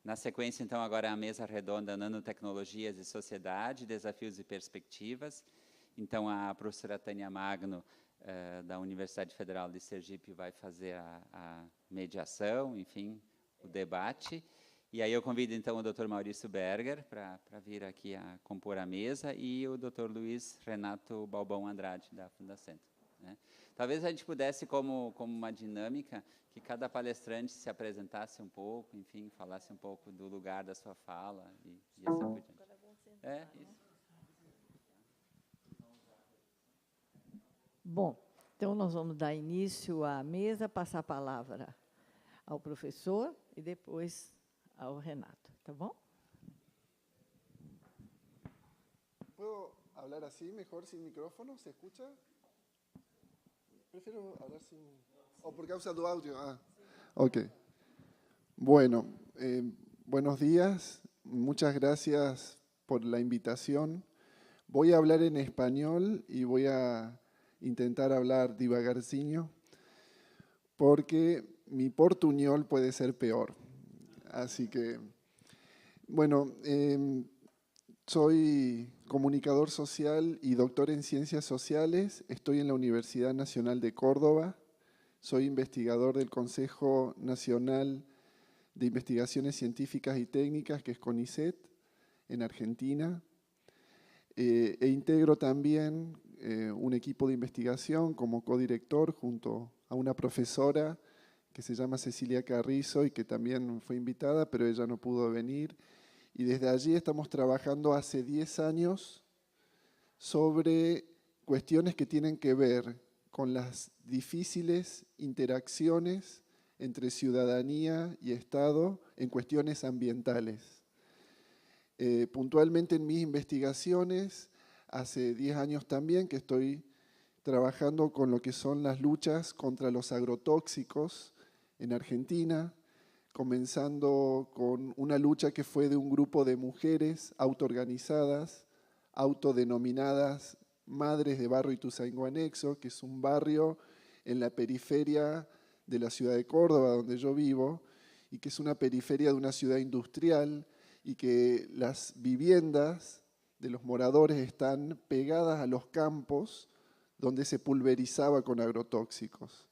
Na sequência, então, agora a mesa redonda Nanotecnologias e Sociedade, Desafios e Perspectivas. Então, a professora Tânia Magno, da Universidade Federal de Sergipe, vai fazer a mediação, enfim, o debate. E aí eu convido, então, o Dr. Maurício Berger para vir aqui a compor a mesa e o Dr. Luiz Renato Balbão Andrade, da Fundacentro, né? Talvez a gente pudesse, como uma dinâmica, que cada palestrante se apresentasse um pouco, enfim, falasse um pouco do lugar da sua fala e assim por diante. É, isso. Bom, então nós vamos dar início à mesa, passar a palavra ao professor e depois ao Renato, tá bom? ¿Puedo hablar así, mejor sin micrófono? ¿Se escucha? Prefiero hablar sin... ¿O por causa do audio? Ah, ok. Bueno, buenos días. Muchas gracias por la invitación. Voy a hablar en español y voy a intentar hablar divagarcinho, porque mi portuñol puede ser peor. Así que, bueno, soy comunicador social y doctor en ciencias sociales. Estoy en la Universidad Nacional de Córdoba. Soy investigador del Consejo Nacional de Investigaciones Científicas y Técnicas, que es CONICET, en Argentina. E integro también un equipo de investigación como codirector junto a una profesora que se llama Cecilia Carrizo y que también fue invitada, pero ella no pudo venir. Y desde allí estamos trabajando hace 10 años sobre cuestiones que tienen que ver con las difíciles interacciones entre ciudadanía y Estado en cuestiones ambientales. Puntualmente en mis investigaciones, hace 10 años también que estoy trabajando con lo que son las luchas contra los agrotóxicos en Argentina, comenzando con una lucha que fue de un grupo de mujeres autoorganizadas, autodenominadas Madres de Barrio Ituzaingó Anexo, que es un barrio en la periferia de la ciudad de Córdoba, donde yo vivo, y que es una periferia de una ciudad industrial, y que las viviendas de los moradores están pegadas a los campos donde se pulverizaba con agrotóxicos.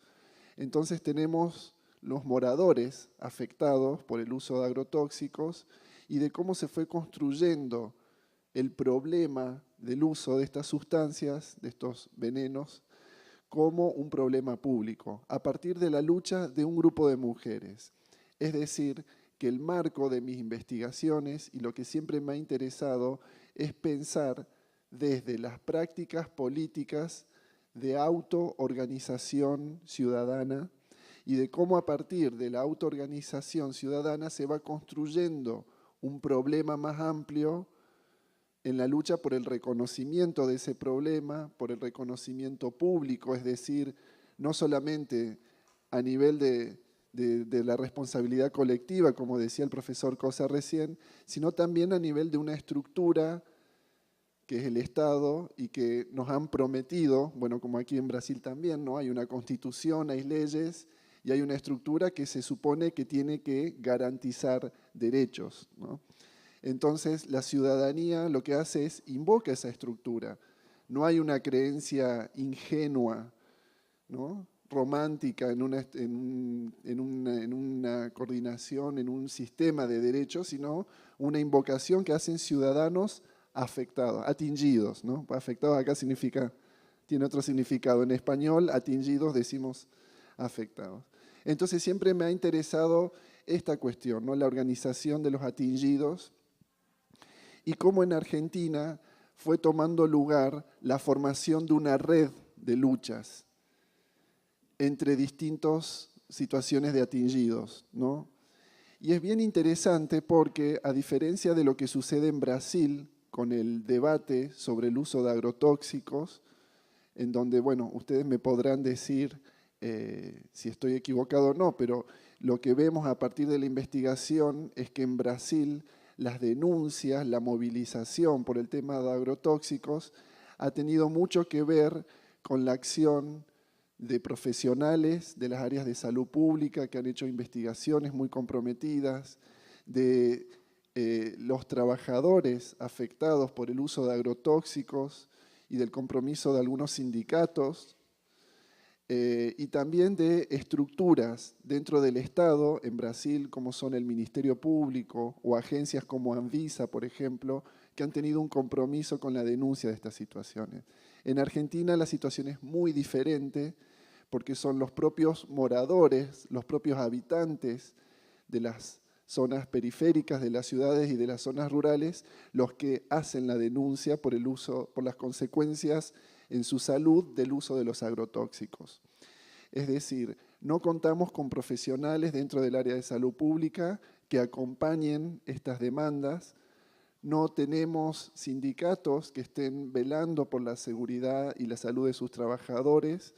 Entonces tenemos los moradores afectados por el uso de agrotóxicos y de cómo se fue construyendo el problema del uso de estas sustancias, de estos venenos, como un problema público, a partir de la lucha de un grupo de mujeres. Es decir, que el marco de mis investigaciones y lo que siempre me ha interesado es pensar desde las prácticas políticas de autoorganización ciudadana y de cómo a partir de la autoorganización ciudadana se va construyendo un problema más amplio en la lucha por el reconocimiento de ese problema, por el reconocimiento público, es decir, no solamente a nivel de la responsabilidad colectiva, como decía el profesor Cosa recién, sino también a nivel de una estructura que es el Estado y que nos han prometido, bueno, como aquí en Brasil también, ¿no? Hay una constitución, hay leyes y hay una estructura que se supone que tiene que garantizar derechos, ¿no? Entonces, la ciudadanía lo que hace es invoca esa estructura. No hay una creencia ingenua, ¿no?, romántica en una coordinación, en un sistema de derechos, sino una invocación que hacen ciudadanos afectados, atingidos, ¿no? Afectados acá significa, tiene otro significado. En español, atingidos decimos afectados. Entonces siempre me ha interesado esta cuestión, ¿no?, la organización de los atingidos y cómo en Argentina fue tomando lugar la formación de una red de luchas entre distintas situaciones de atingidos, ¿no? Y es bien interesante porque, a diferencia de lo que sucede en Brasil con el debate sobre el uso de agrotóxicos, en donde, bueno, ustedes me podrán decir si estoy equivocado o no, pero lo que vemos a partir de la investigación es que en Brasil las denuncias, la movilización por el tema de agrotóxicos ha tenido mucho que ver con la acción de profesionales de las áreas de salud pública que han hecho investigaciones muy comprometidas, de los trabajadores afectados por el uso de agrotóxicos y del compromiso de algunos sindicatos, y también de estructuras dentro del Estado, en Brasil, como son el Ministerio Público o agencias como Anvisa, por ejemplo, que han tenido un compromiso con la denuncia de estas situaciones. En Argentina la situación es muy diferente porque son los propios moradores, los propios habitantes de las zonas periféricas de las ciudades y de las zonas rurales los que hacen la denuncia por el uso, por las consecuencias en su salud del uso de los agrotóxicos. Es decir, no contamos con profesionales dentro del área de salud pública que acompañen estas demandas, no tenemos sindicatos que estén velando por la seguridad y la salud de sus trabajadores,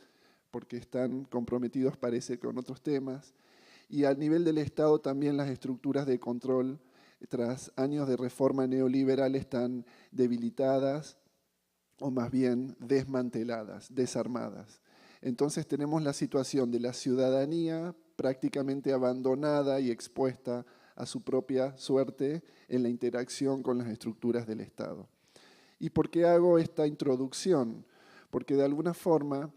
porque están comprometidos, parece, con otros temas. Y al nivel del Estado también las estructuras de control, tras años de reforma neoliberal, están debilitadas, o más bien desmanteladas, desarmadas. Entonces tenemos la situación de la ciudadanía prácticamente abandonada y expuesta a su propia suerte en la interacción con las estructuras del Estado. ¿Y por qué hago esta introducción? Porque de alguna forma,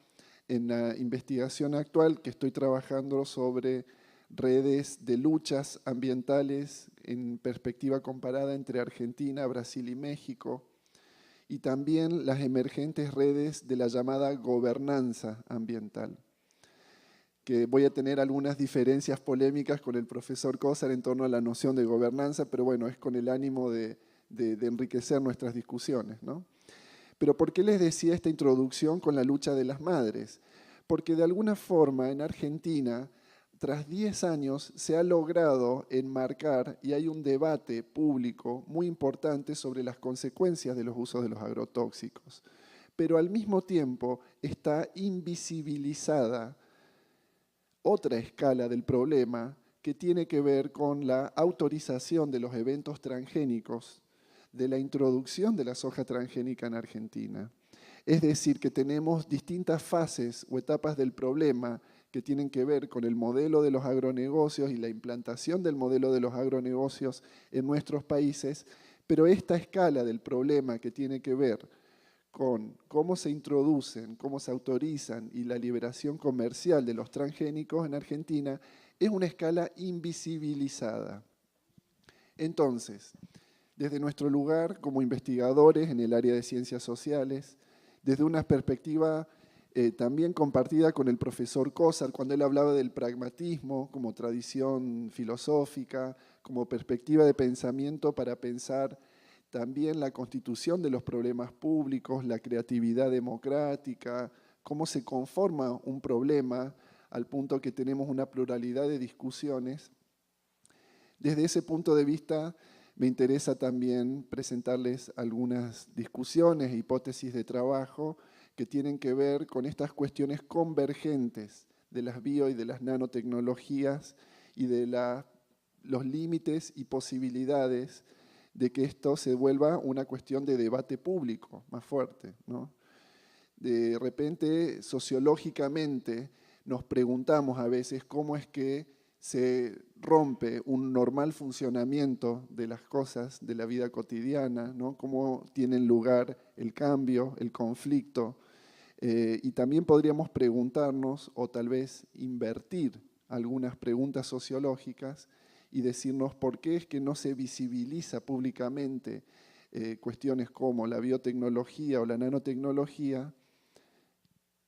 en la investigación actual que estoy trabajando sobre redes de luchas ambientales en perspectiva comparada entre Argentina, Brasil y México, y también las emergentes redes de la llamada gobernanza ambiental, que voy a tener algunas diferencias polémicas con el profesor Cózar en torno a la noción de gobernanza, pero bueno, es con el ánimo de enriquecer nuestras discusiones, ¿no? Pero ¿por qué les decía esta introducción con la lucha de las madres? Porque de alguna forma en Argentina, tras 10 años, se ha logrado enmarcar y hay un debate público muy importante sobre las consecuencias de los usos de los agrotóxicos. Pero al mismo tiempo está invisibilizada otra escala del problema que tiene que ver con la autorización de los eventos transgénicos, de la introducción de la soja transgénica en Argentina. Es decir, que tenemos distintas fases o etapas del problema que tienen que ver con el modelo de los agronegocios y la implantación del modelo de los agronegocios en nuestros países, pero esta escala del problema que tiene que ver con cómo se introducen, cómo se autorizan y la liberación comercial de los transgénicos en Argentina es una escala invisibilizada. Entonces, desde nuestro lugar como investigadores en el área de ciencias sociales, desde una perspectiva también compartida con el profesor Cózar, cuando él hablaba del pragmatismo como tradición filosófica, como perspectiva de pensamiento para pensar también la constitución de los problemas públicos, la creatividad democrática, cómo se conforma un problema al punto que tenemos una pluralidad de discusiones. Desde ese punto de vista, me interesa también presentarles algunas discusiones e hipótesis de trabajo que tienen que ver con estas cuestiones convergentes de las bio y de las nanotecnologías y de los límites y posibilidades de que esto se vuelva una cuestión de debate público más fuerte, ¿no? De repente, sociológicamente, nos preguntamos a veces cómo es que se rompe un normal funcionamiento de las cosas de la vida cotidiana, ¿no? Cómo tienen lugar el cambio, el conflicto. Y también podríamos preguntarnos, o tal vez invertir algunas preguntas sociológicas y decirnos por qué es que no se visibiliza públicamente cuestiones como la biotecnología o la nanotecnología.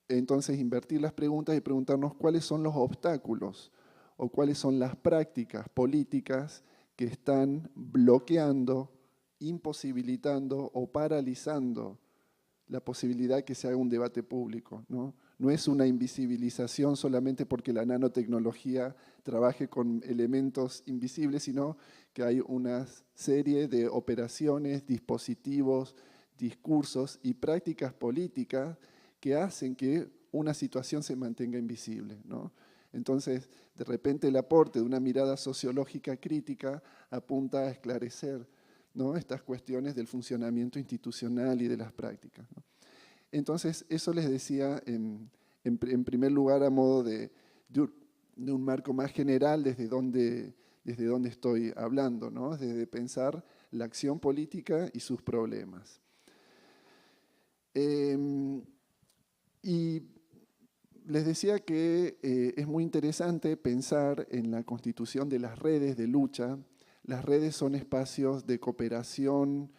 Entonces, invertir las preguntas y preguntarnos cuáles son los obstáculos o cuáles son las prácticas políticas que están bloqueando, imposibilitando o paralizando la posibilidad que se haga un debate público, ¿no? No es una invisibilización solamente porque la nanotecnología trabaje con elementos invisibles, sino que hay una serie de operaciones, dispositivos, discursos y prácticas políticas que hacen que una situación se mantenga invisible, ¿no? Entonces, de repente el aporte de una mirada sociológica crítica apunta a esclarecer, ¿no?, estas cuestiones del funcionamiento institucional y de las prácticas, ¿no? Entonces, eso les decía en primer lugar a modo de un marco más general desde donde estoy hablando, ¿no?, desde pensar la acción política y sus problemas. Y les decía que es muy interesante pensar en la constitución de las redes de lucha. Las redes son espacios de cooperación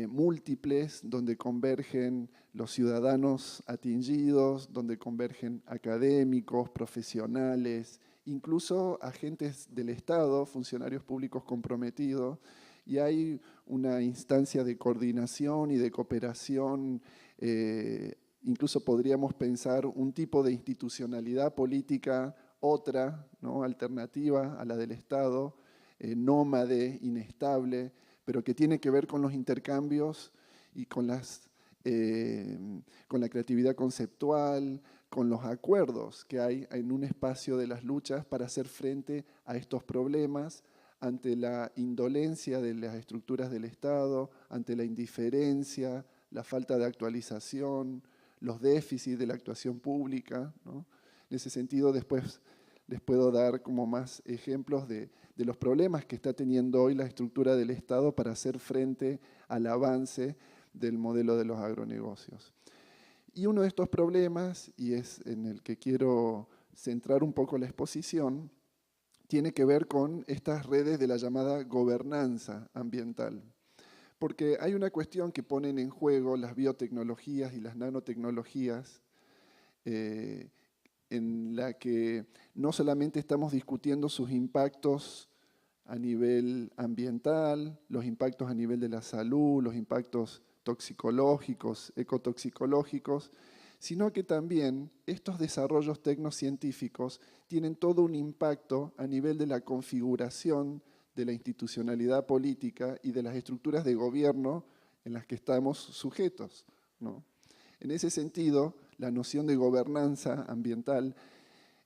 múltiples, donde convergen los ciudadanos atingidos, donde convergen académicos, profesionales, incluso agentes del Estado, funcionarios públicos comprometidos, y hay una instancia de coordinación y de cooperación. Incluso podríamos pensar un tipo de institucionalidad política, otra, ¿no?, alternativa a la del Estado, nómade, inestable, pero que tiene que ver con los intercambios y con la creatividad conceptual, con los acuerdos que hay en un espacio de las luchas para hacer frente a estos problemas ante la indolencia de las estructuras del Estado, ante la indiferencia, la falta de actualización, los déficits de la actuación pública, ¿no? En ese sentido, después les puedo dar como más ejemplos de los problemas que está teniendo hoy la estructura del Estado para hacer frente al avance del modelo de los agronegocios. Y uno de estos problemas, y es en el que quiero centrar un poco la exposición, tiene que ver con estas redes de la llamada gobernanza ambiental. Porque hay una cuestión que ponen en juego las biotecnologías y las nanotecnologías, en la que no solamente estamos discutiendo sus impactos a nivel ambiental, los impactos a nivel de la salud, los impactos toxicológicos, ecotoxicológicos, sino que también estos desarrollos tecnocientíficos tienen todo un impacto a nivel de la configuración de la institucionalidad política y de las estructuras de gobierno en las que estamos sujetos, ¿no? En ese sentido, la noción de gobernanza ambiental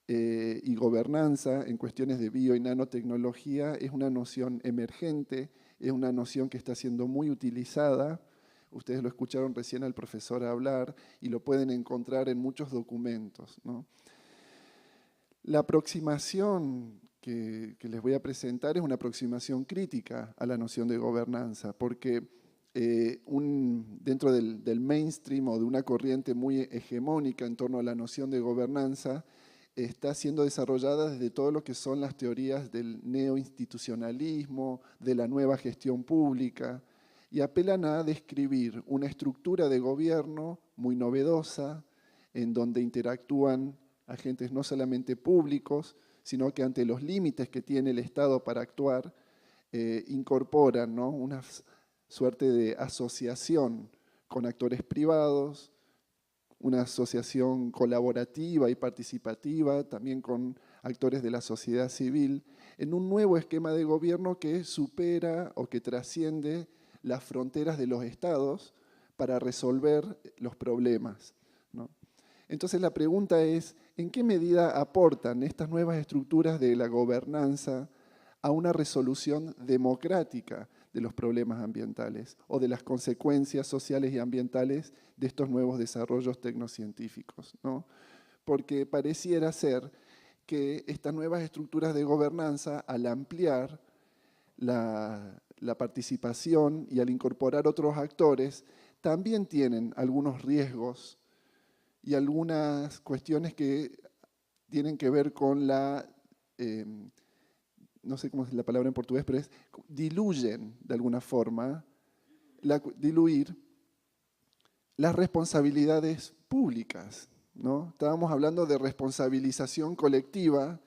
y gobernanza en cuestiones de bio y nanotecnología es una noción emergente, es una noción que está siendo muy utilizada. Ustedes lo escucharon recién al profesor hablar y lo pueden encontrar en muchos documentos, ¿no? La aproximación que les voy a presentar es una aproximación crítica a la noción de gobernanza, porque dentro del mainstream o de una corriente muy hegemónica en torno a la noción de gobernanza, está siendo desarrollada desde todo lo que son las teorías del neoinstitucionalismo, de la nueva gestión pública, y apelan a describir una estructura de gobierno muy novedosa, en donde interactúan agentes no solamente públicos, sino que ante los límites que tiene el Estado para actuar, incorporan, ¿no?, una suerte de asociación con actores privados, una asociación colaborativa y participativa, también con actores de la sociedad civil, en un nuevo esquema de gobierno que supera o que trasciende las fronteras de los estados para resolver los problemas, ¿no? Entonces la pregunta es, ¿en qué medida aportan estas nuevas estructuras de la gobernanza a una resolución democrática de los problemas ambientales o de las consecuencias sociales y ambientales de estos nuevos desarrollos tecnocientíficos, ¿no? Porque pareciera ser que estas nuevas estructuras de gobernanza, al ampliar la participación y al incorporar otros actores, también tienen algunos riesgos y algunas cuestiones que tienen que ver con la, no sé cómo es la palabra en portugués, pero es diluyen de alguna forma, diluir las responsabilidades públicas, ¿no? Estábamos hablando de responsabilización colectiva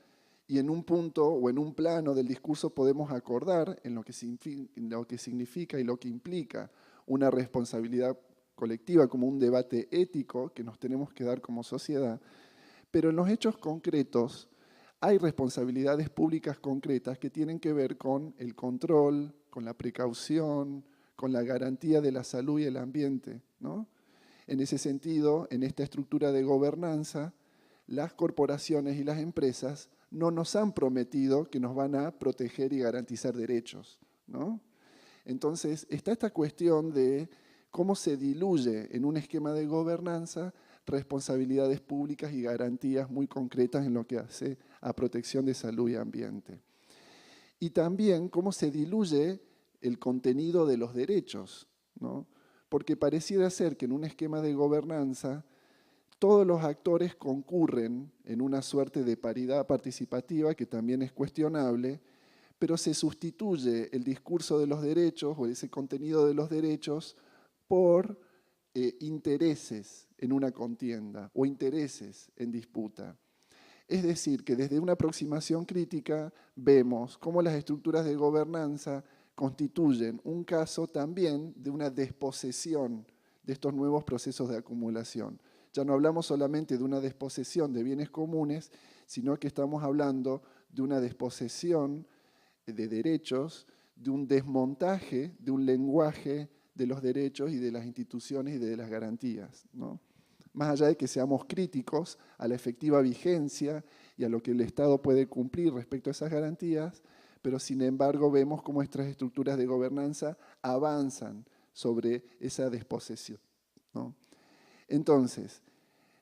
y en un punto o en un plano del discurso podemos acordar en lo que significa y lo que implica una responsabilidad colectiva como un debate ético que nos tenemos que dar como sociedad, pero en los hechos concretos hay responsabilidades públicas concretas que tienen que ver con el control, con la precaución, con la garantía de la salud y el ambiente, ¿no? En ese sentido, en esta estructura de gobernanza, las corporaciones y las empresas no nos han prometido que nos van a proteger y garantizar derechos, ¿no? Entonces, está esta cuestión de cómo se diluye en un esquema de gobernanza responsabilidades públicas y garantías muy concretas en lo que hace a protección de salud y ambiente. Y también cómo se diluye el contenido de los derechos, ¿no? Porque pareciera ser que en un esquema de gobernanza todos los actores concurren en una suerte de paridad participativa que también es cuestionable, pero se sustituye el discurso de los derechos o ese contenido de los derechos por intereses en una contienda o intereses en disputa. Es decir, que desde una aproximación crítica vemos cómo las estructuras de gobernanza constituyen un caso también de una desposesión de estos nuevos procesos de acumulación. Ya no hablamos solamente de una desposesión de bienes comunes, sino que estamos hablando de una desposesión de derechos, de un desmontaje de un lenguaje de los derechos y de las instituciones y de las garantías, ¿no? Más allá de que seamos críticos a la efectiva vigencia y a lo que el Estado puede cumplir respecto a esas garantías, pero sin embargo vemos cómo estas estructuras de gobernanza avanzan sobre esa desposesión, ¿no? Entonces,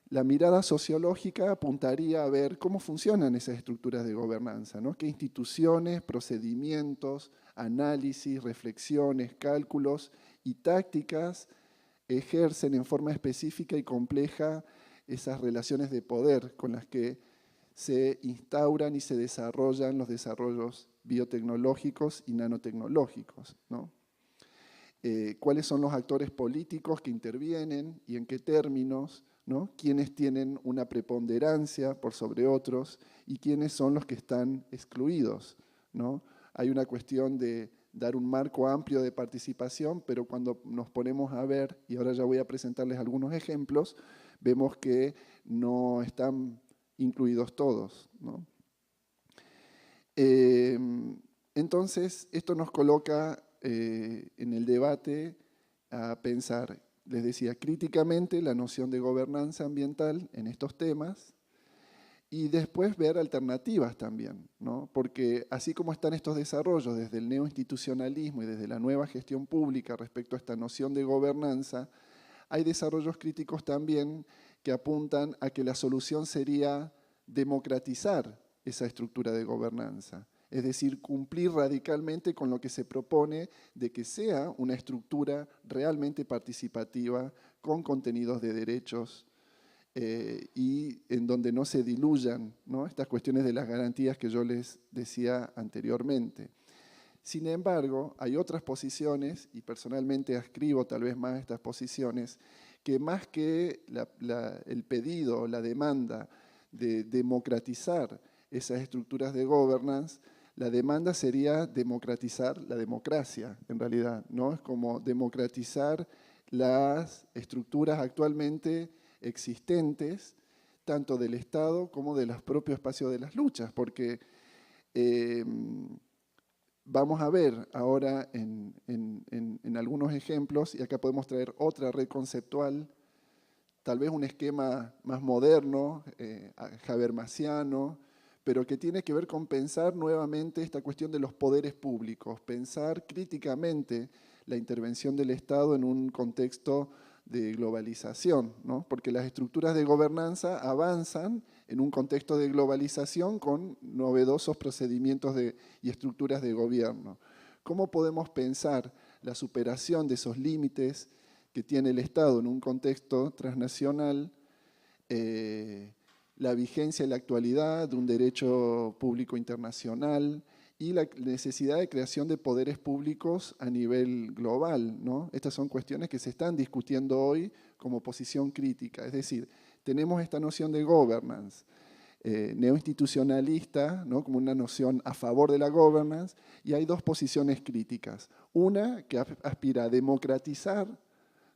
la mirada sociológica apuntaría a ver cómo funcionan esas estructuras de gobernanza, ¿no? Qué instituciones, procedimientos, análisis, reflexiones, cálculos y tácticas ejercen en forma específica y compleja esas relaciones de poder con las que se instauran y se desarrollan los desarrollos biotecnológicos y nanotecnológicos, ¿no? Cuáles son los actores políticos que intervienen y en qué términos, ¿no? Quiénes tienen una preponderancia por sobre otros y quiénes son los que están excluidos, ¿no? Hay una cuestión de dar un marco amplio de participación, pero cuando nos ponemos a ver, y ahora ya voy a presentarles algunos ejemplos, vemos que no están incluidos todos, ¿no? Entonces, esto nos coloca en el debate a pensar, les decía, críticamente la noción de gobernanza ambiental en estos temas y después ver alternativas también, ¿no? Porque así como están estos desarrollos desde el neoinstitucionalismo y desde la nueva gestión pública respecto a esta noción de gobernanza, hay desarrollos críticos también que apuntan a que la solución sería democratizar esa estructura de gobernanza. Es decir, cumplir radicalmente con lo que se propone de que sea una estructura realmente participativa, con contenidos de derechos y en donde no se diluyan, ¿no? Estas cuestiones de las garantías que yo les decía anteriormente. Sin embargo, hay otras posiciones, y personalmente ascribo tal vez más a estas posiciones, que más que el pedido, la demanda de democratizar esas estructuras de governance, la demanda sería democratizar la democracia, en realidad, ¿no? Es como democratizar las estructuras actualmente existentes, tanto del Estado como de los propios espacios de las luchas, porque vamos a ver ahora en algunos ejemplos, y acá podemos traer otra red conceptual, tal vez un esquema más moderno, habermasiano, pero que tiene que ver con pensar nuevamente esta cuestión de los poderes públicos, pensar críticamente la intervención del Estado en un contexto de globalización, ¿no? Porque las estructuras de gobernanza avanzan en un contexto de globalización con novedosos procedimientos y estructuras de gobierno. ¿Cómo podemos pensar la superación de esos límites que tiene el Estado en un contexto transnacional, la vigencia y la actualidad de un derecho público internacional y la necesidad de creación de poderes públicos a nivel global, ¿no? Estas son cuestiones que se están discutiendo hoy como posición crítica. Es decir, tenemos esta noción de governance neoinstitucionalista, ¿no? Como una noción a favor de la governance, y hay dos posiciones críticas. Una que aspira a democratizar,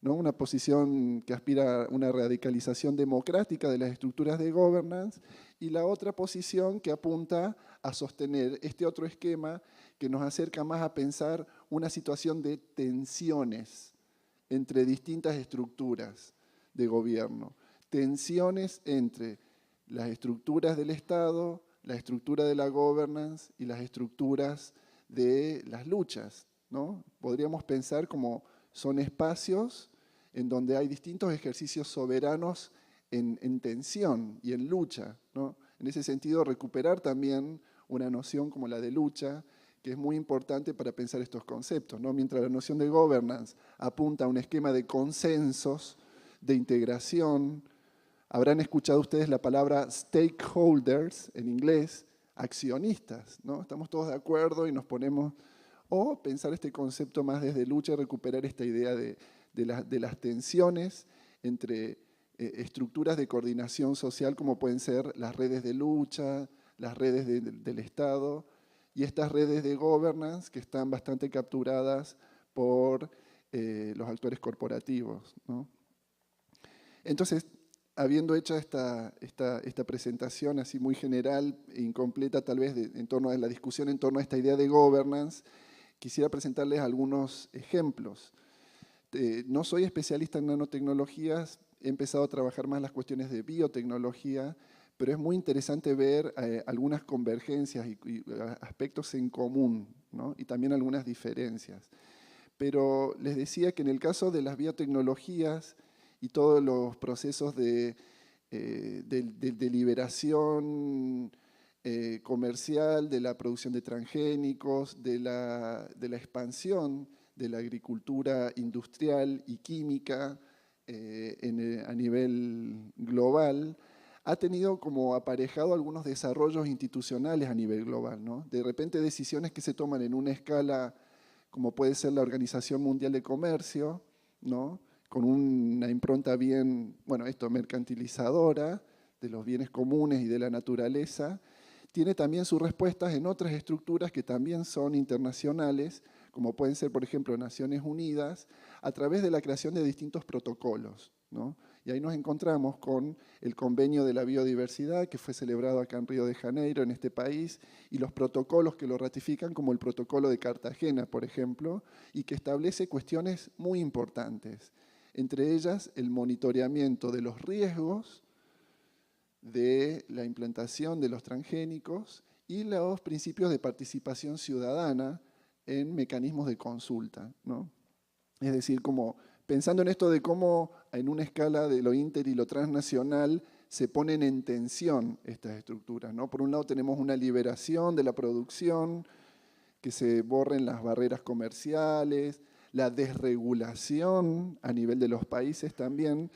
¿no? Una posición que aspira a una radicalización democrática de las estructuras de governance, y la otra posición que apunta a sostener este otro esquema que nos acerca más a pensar una situación de tensiones entre distintas estructuras de gobierno. Tensiones entre las estructuras del Estado, la estructura de la governance y las estructuras de las luchas, ¿no? Podríamos pensar como son espacios en donde hay distintos ejercicios soberanos en tensión y en lucha, ¿no? En ese sentido, recuperar también una noción como la de lucha, que es muy importante para pensar estos conceptos, ¿no? Mientras la noción de governance apunta a un esquema de consensos, de integración. Habrán escuchado ustedes la palabra stakeholders en inglés, accionistas, ¿no? Estamos todos de acuerdo y nos ponemos... O pensar este concepto más desde lucha y recuperar esta idea de las tensiones entre estructuras de coordinación social como pueden ser las redes de lucha, las redes del Estado y estas redes de governance que están bastante capturadas por los actores corporativos, ¿no? Entonces, habiendo hecho esta presentación así muy general e incompleta tal vez en torno a la discusión en torno a esta idea de governance, quisiera presentarles algunos ejemplos. No soy especialista en nanotecnologías, he empezado a trabajar más las cuestiones de biotecnología, pero es muy interesante ver algunas convergencias y aspectos en común, ¿no? Y también algunas diferencias. Pero les decía que en el caso de las biotecnologías y todos los procesos de liberación comercial, de la producción de transgénicos, de la expansión de la agricultura industrial y química a nivel global, ha tenido como aparejado algunos desarrollos institucionales a nivel global, ¿no? De repente decisiones que se toman en una escala como puede ser la Organización Mundial de Comercio, ¿no? Con una impronta bien, bueno, mercantilizadora de los bienes comunes y de la naturaleza, tiene también sus respuestas en otras estructuras que también son internacionales, como pueden ser, por ejemplo, Naciones Unidas, a través de la creación de distintos protocolos, ¿no? Y ahí nos encontramos con el Convenio de la Biodiversidad, que fue celebrado acá en Río de Janeiro, en este país, y los protocolos que lo ratifican, como el Protocolo de Cartagena, por ejemplo, y que establece cuestiones muy importantes, entre ellas el monitoreamiento de los riesgos de la implantación de los transgénicos y los principios de participación ciudadana en mecanismos de consulta, ¿no? Es decir, como pensando en esto de cómo en una escala de lo inter y lo transnacional se ponen en tensión estas estructuras, ¿no? Por un lado tenemos una liberación de la producción, que se borren las barreras comerciales, la desregulación a nivel de los países también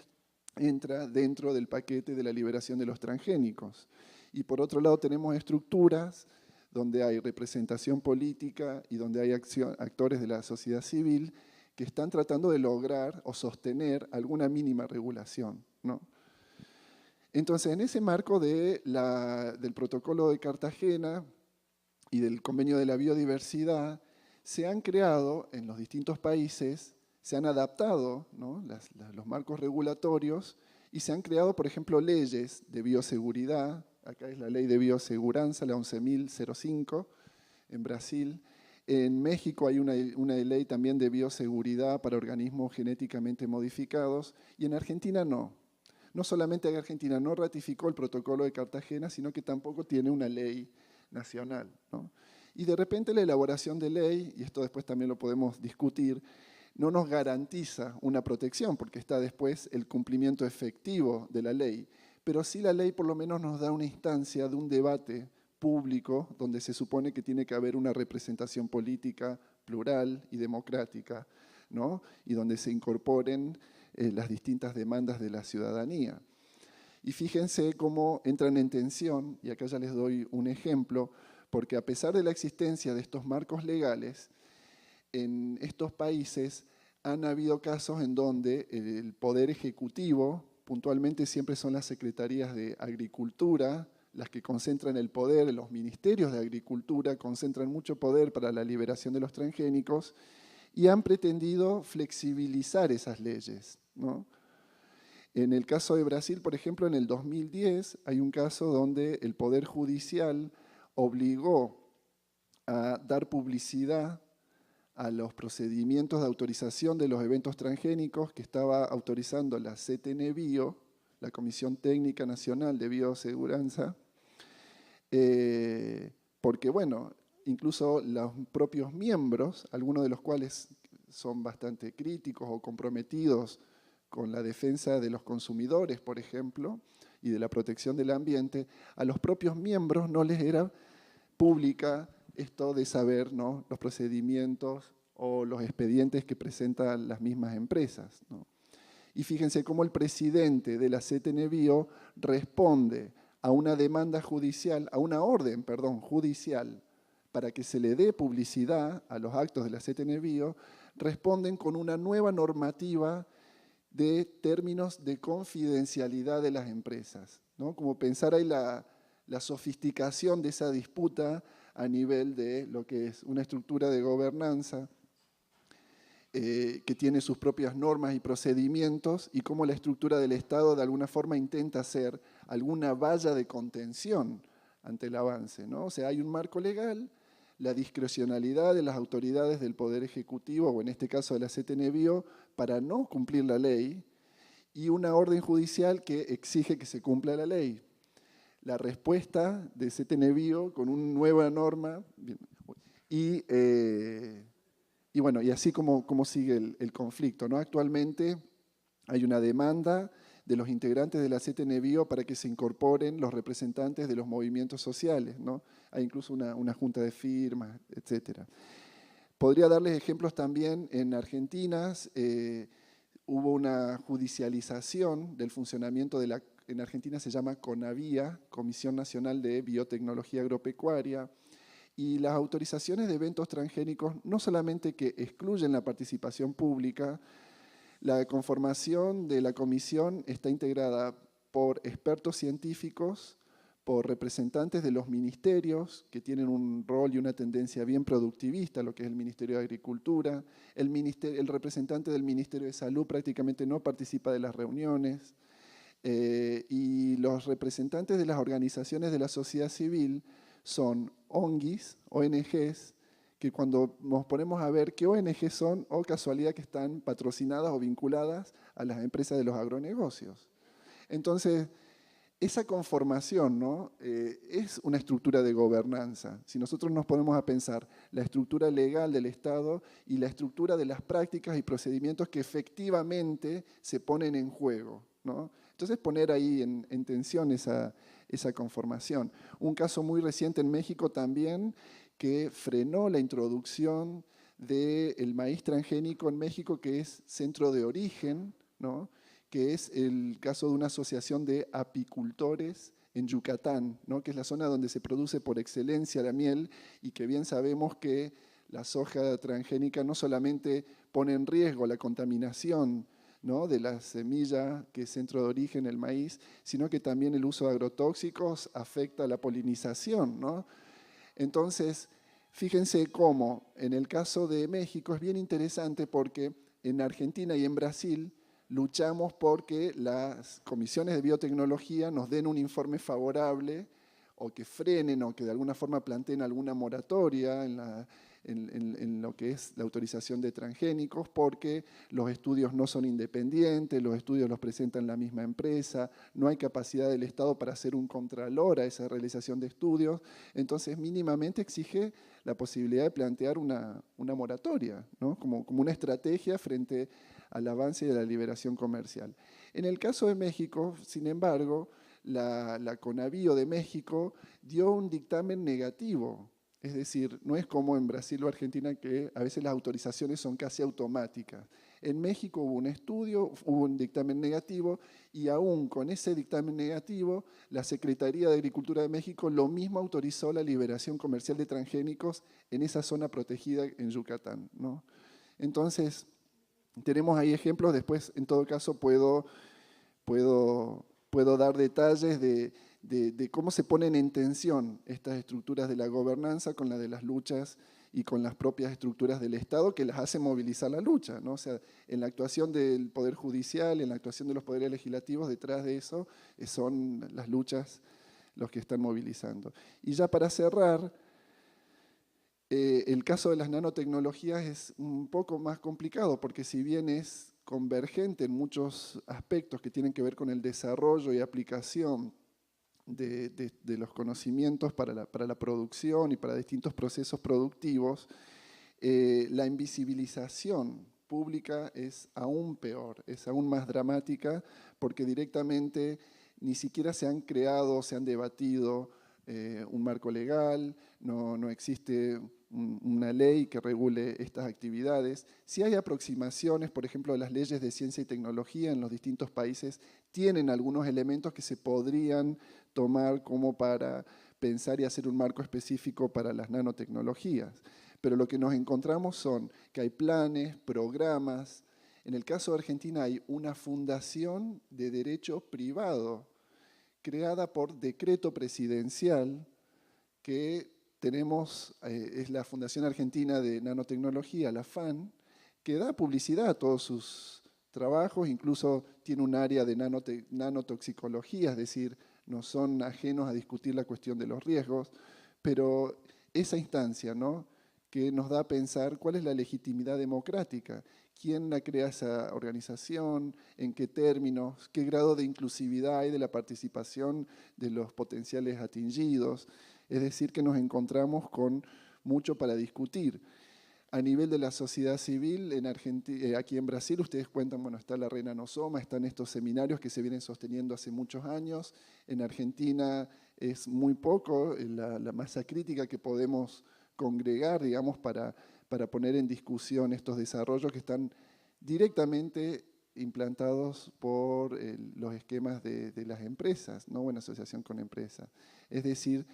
entra dentro del paquete de la liberación de los transgénicos. Y por otro lado tenemos estructuras donde hay representación política y donde hay actores de la sociedad civil que están tratando de lograr o sostener alguna mínima regulación, ¿no? Entonces, en ese marco del Protocolo de Cartagena y del Convenio de la Biodiversidad, se han creado en los distintos países, se han adaptado, ¿no? los marcos regulatorios y se han creado, por ejemplo, leyes de bioseguridad. Acá es la ley de bioseguranza, la 11.005 en Brasil. En México hay una ley también de bioseguridad para organismos genéticamente modificados y en Argentina no. No solamente Argentina no ratificó el Protocolo de Cartagena, sino que tampoco tiene una ley nacional, ¿no? Y de repente la elaboración de ley, y esto después también lo podemos discutir, no nos garantiza una protección, porque está después el cumplimiento efectivo de la ley, pero sí la ley por lo menos nos da una instancia de un debate público donde se supone que tiene que haber una representación política plural y democrática, ¿no? Y donde se incorporen las distintas demandas de la ciudadanía. Y fíjense cómo entran en tensión, y acá ya les doy un ejemplo, porque a pesar de la existencia de estos marcos legales, en estos países han habido casos en donde el poder ejecutivo, puntualmente siempre son las secretarías de Agricultura, las que concentran el poder, los ministerios de Agricultura concentran mucho poder para la liberación de los transgénicos y han pretendido flexibilizar esas leyes, ¿no? En el caso de Brasil, por ejemplo, en el 2010 hay un caso donde el Poder Judicial obligó a dar publicidad a los procedimientos de autorización de los eventos transgénicos que estaba autorizando la CTN Bio, la Comisión Técnica Nacional de Bioseguranza, porque, bueno, incluso los propios miembros, algunos de los cuales son bastante críticos o comprometidos con la defensa de los consumidores, por ejemplo, y de la protección del ambiente, a los propios miembros no les era pública esto de saber, ¿no?, los procedimientos o los expedientes que presentan las mismas empresas, ¿no? Y fíjense cómo el presidente de la CTN Bio responde a una demanda judicial, a una orden, perdón, judicial, para que se le dé publicidad a los actos de la CTN Bio, responden con una nueva normativa de términos de confidencialidad de las empresas, ¿no? Como pensar ahí la sofisticación de esa disputa a nivel de lo que es una estructura de gobernanza que tiene sus propias normas y procedimientos, y cómo la estructura del Estado de alguna forma intenta hacer alguna valla de contención ante el avance, ¿no? O sea, hay un marco legal, la discrecionalidad de las autoridades del Poder Ejecutivo, o en este caso de la CTN Bio, para no cumplir la ley, y una orden judicial que exige que se cumpla la ley. La respuesta de CTN Bio con una nueva norma, y bueno, y así como sigue el conflicto, ¿no? Actualmente hay una demanda de los integrantes de la CTN Bio para que se incorporen los representantes de los movimientos sociales, ¿no? Hay incluso una junta de firmas, etc. Podría darles ejemplos también en Argentina. Hubo una judicialización del funcionamiento de en Argentina se llama CONAVIA, Comisión Nacional de Biotecnología Agropecuaria, y las autorizaciones de eventos transgénicos no solamente que excluyen la participación pública, la conformación de la comisión está integrada por expertos científicos, por representantes de los ministerios, que tienen un rol y una tendencia bien productivista, lo que es el Ministerio de Agricultura. El representante del Ministerio de Salud prácticamente no participa de las reuniones, y los representantes de las organizaciones de la sociedad civil son ONGs, que cuando nos ponemos a ver qué ONGs son, o casualidad que están patrocinadas o vinculadas a las empresas de los agronegocios. Entonces, esa conformación, ¿no?, es una estructura de gobernanza. Si nosotros nos ponemos a pensar la estructura legal del Estado y la estructura de las prácticas y procedimientos que efectivamente se ponen en juego, ¿no? Entonces, poner ahí en tensión esa conformación. Un caso muy reciente en México también, que frenó la introducción del maíz transgénico en México, que es centro de origen, ¿no?, que es el caso de una asociación de apicultores en Yucatán, ¿no?, que es la zona donde se produce por excelencia la miel, y que bien sabemos que la soja transgénica no solamente pone en riesgo la contaminación, ¿no?, de la semilla que es centro de origen, el maíz, sino que también el uso de agrotóxicos afecta la polinización, ¿no? Entonces, fíjense cómo en el caso de México es bien interesante, porque en Argentina y en Brasil luchamos porque las comisiones de biotecnología nos den un informe favorable, o que frenen, o que de alguna forma planteen alguna moratoria en lo que es la autorización de transgénicos, porque los estudios no son independientes, los estudios los presentan la misma empresa, no hay capacidad del Estado para hacer un contralor a esa realización de estudios. Entonces, mínimamente exige la posibilidad de plantear una moratoria, ¿no?, como una estrategia frente al avance de la liberación comercial. En el caso de México, sin embargo, la CONABIO de México dio un dictamen negativo. Es decir, no es como en Brasil o Argentina, que a veces las autorizaciones son casi automáticas. En México hubo un estudio, hubo un dictamen negativo, y aún con ese dictamen negativo, la Secretaría de Agricultura de México lo mismo autorizó la liberación comercial de transgénicos en esa zona protegida en Yucatán, ¿no? Entonces, tenemos ahí ejemplos. Después, en todo caso, puedo dar detalles de cómo se ponen en tensión estas estructuras de la gobernanza con la de las luchas y con las propias estructuras del Estado, que las hacen movilizar la lucha, ¿no? O sea, en la actuación del Poder Judicial, en la actuación de los poderes legislativos, detrás de eso son las luchas los que están movilizando. Y ya para cerrar, el caso de las nanotecnologías es un poco más complicado, porque si bien es convergente en muchos aspectos que tienen que ver con el desarrollo y aplicación de los conocimientos para la producción y para distintos procesos productivos, la invisibilización pública es aún peor, es aún más dramática, porque directamente ni siquiera se han creado, se han debatido un marco legal, no existe una ley que regule estas actividades. Si hay aproximaciones, por ejemplo, las leyes de ciencia y tecnología en los distintos países tienen algunos elementos que se podrían tomar como para pensar y hacer un marco específico para las nanotecnologías. Pero lo que nos encontramos son que hay planes, programas. En el caso de Argentina hay una fundación de derecho privado creada por decreto presidencial que tenemos, es la Fundación Argentina de Nanotecnología, la FAN, que da publicidad a todos sus trabajos, incluso tiene un área de nanotoxicología, es decir, no son ajenos a discutir la cuestión de los riesgos, pero esa instancia, ¿no?, que nos da a pensar cuál es la legitimidad democrática, quién la crea esa organización, en qué términos, qué grado de inclusividad hay de la participación de los potenciales atingidos. Es decir, que nos encontramos con mucho para discutir. A nivel de la sociedad civil, en Argentina, aquí en Brasil, ustedes cuentan, bueno, está la Red Nanosoma, están estos seminarios que se vienen sosteniendo hace muchos años. En Argentina es muy poco la masa crítica que podemos congregar, digamos, para poner en discusión estos desarrollos que están directamente implantados por los esquemas de las empresas, no en asociación con empresas. Es decir,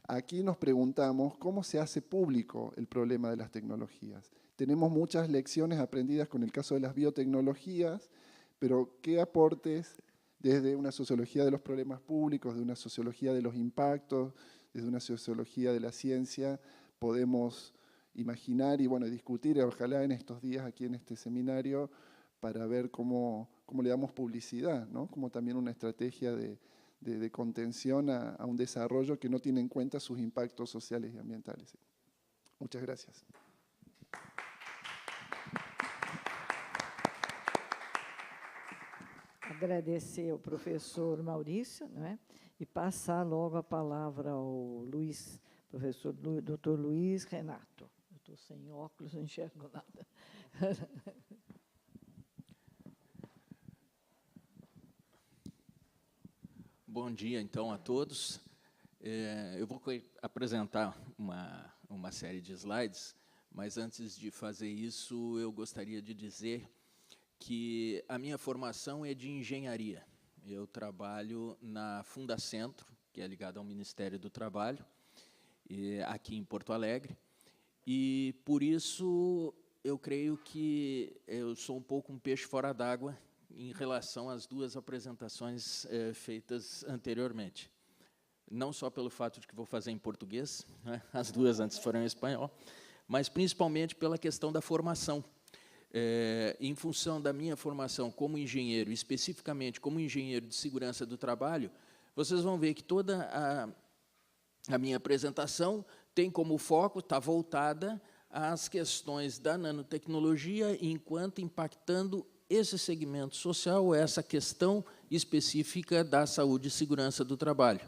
aquí nos preguntamos cómo se hace público el problema de las tecnologías. Tenemos muchas lecciones aprendidas con el caso de las biotecnologías, pero ¿qué aportes desde una sociología de los problemas públicos, de una sociología de los impactos, desde una sociología de la ciencia podemos imaginar y bueno, discutir, ojalá en estos días aquí en este seminario, para ver cómo le damos publicidad, ¿no? Como también una estrategia de contención a un desarrollo que no tiene en cuenta sus impactos sociales y ambientales. Muchas gracias. Agradecer ao professor Maurício, né? E passar logo a palavra ao Luiz, professor Dr. Luiz Renato. Eu estou sem óculos, não enxergo nada. Bom dia, então, a todos. Eu vou apresentar uma série de slides, mas antes de fazer isso, eu gostaria de dizer que a minha formação é de engenharia. Eu trabalho na Fundacentro, que é ligada ao Ministério do Trabalho, aqui em Porto Alegre, e, por isso, eu creio que eu sou um pouco um peixe fora d'água em relação às duas apresentações feitas anteriormente. Não só pelo fato de que vou fazer em português, né? As duas antes foram em espanhol, mas principalmente pela questão da formação. Em função da minha formação como engenheiro, especificamente como engenheiro de segurança do trabalho, vocês vão ver que toda a minha apresentação tem como foco, está voltada às questões da nanotecnologia, enquanto impactando esse segmento social, essa questão específica da saúde e segurança do trabalho.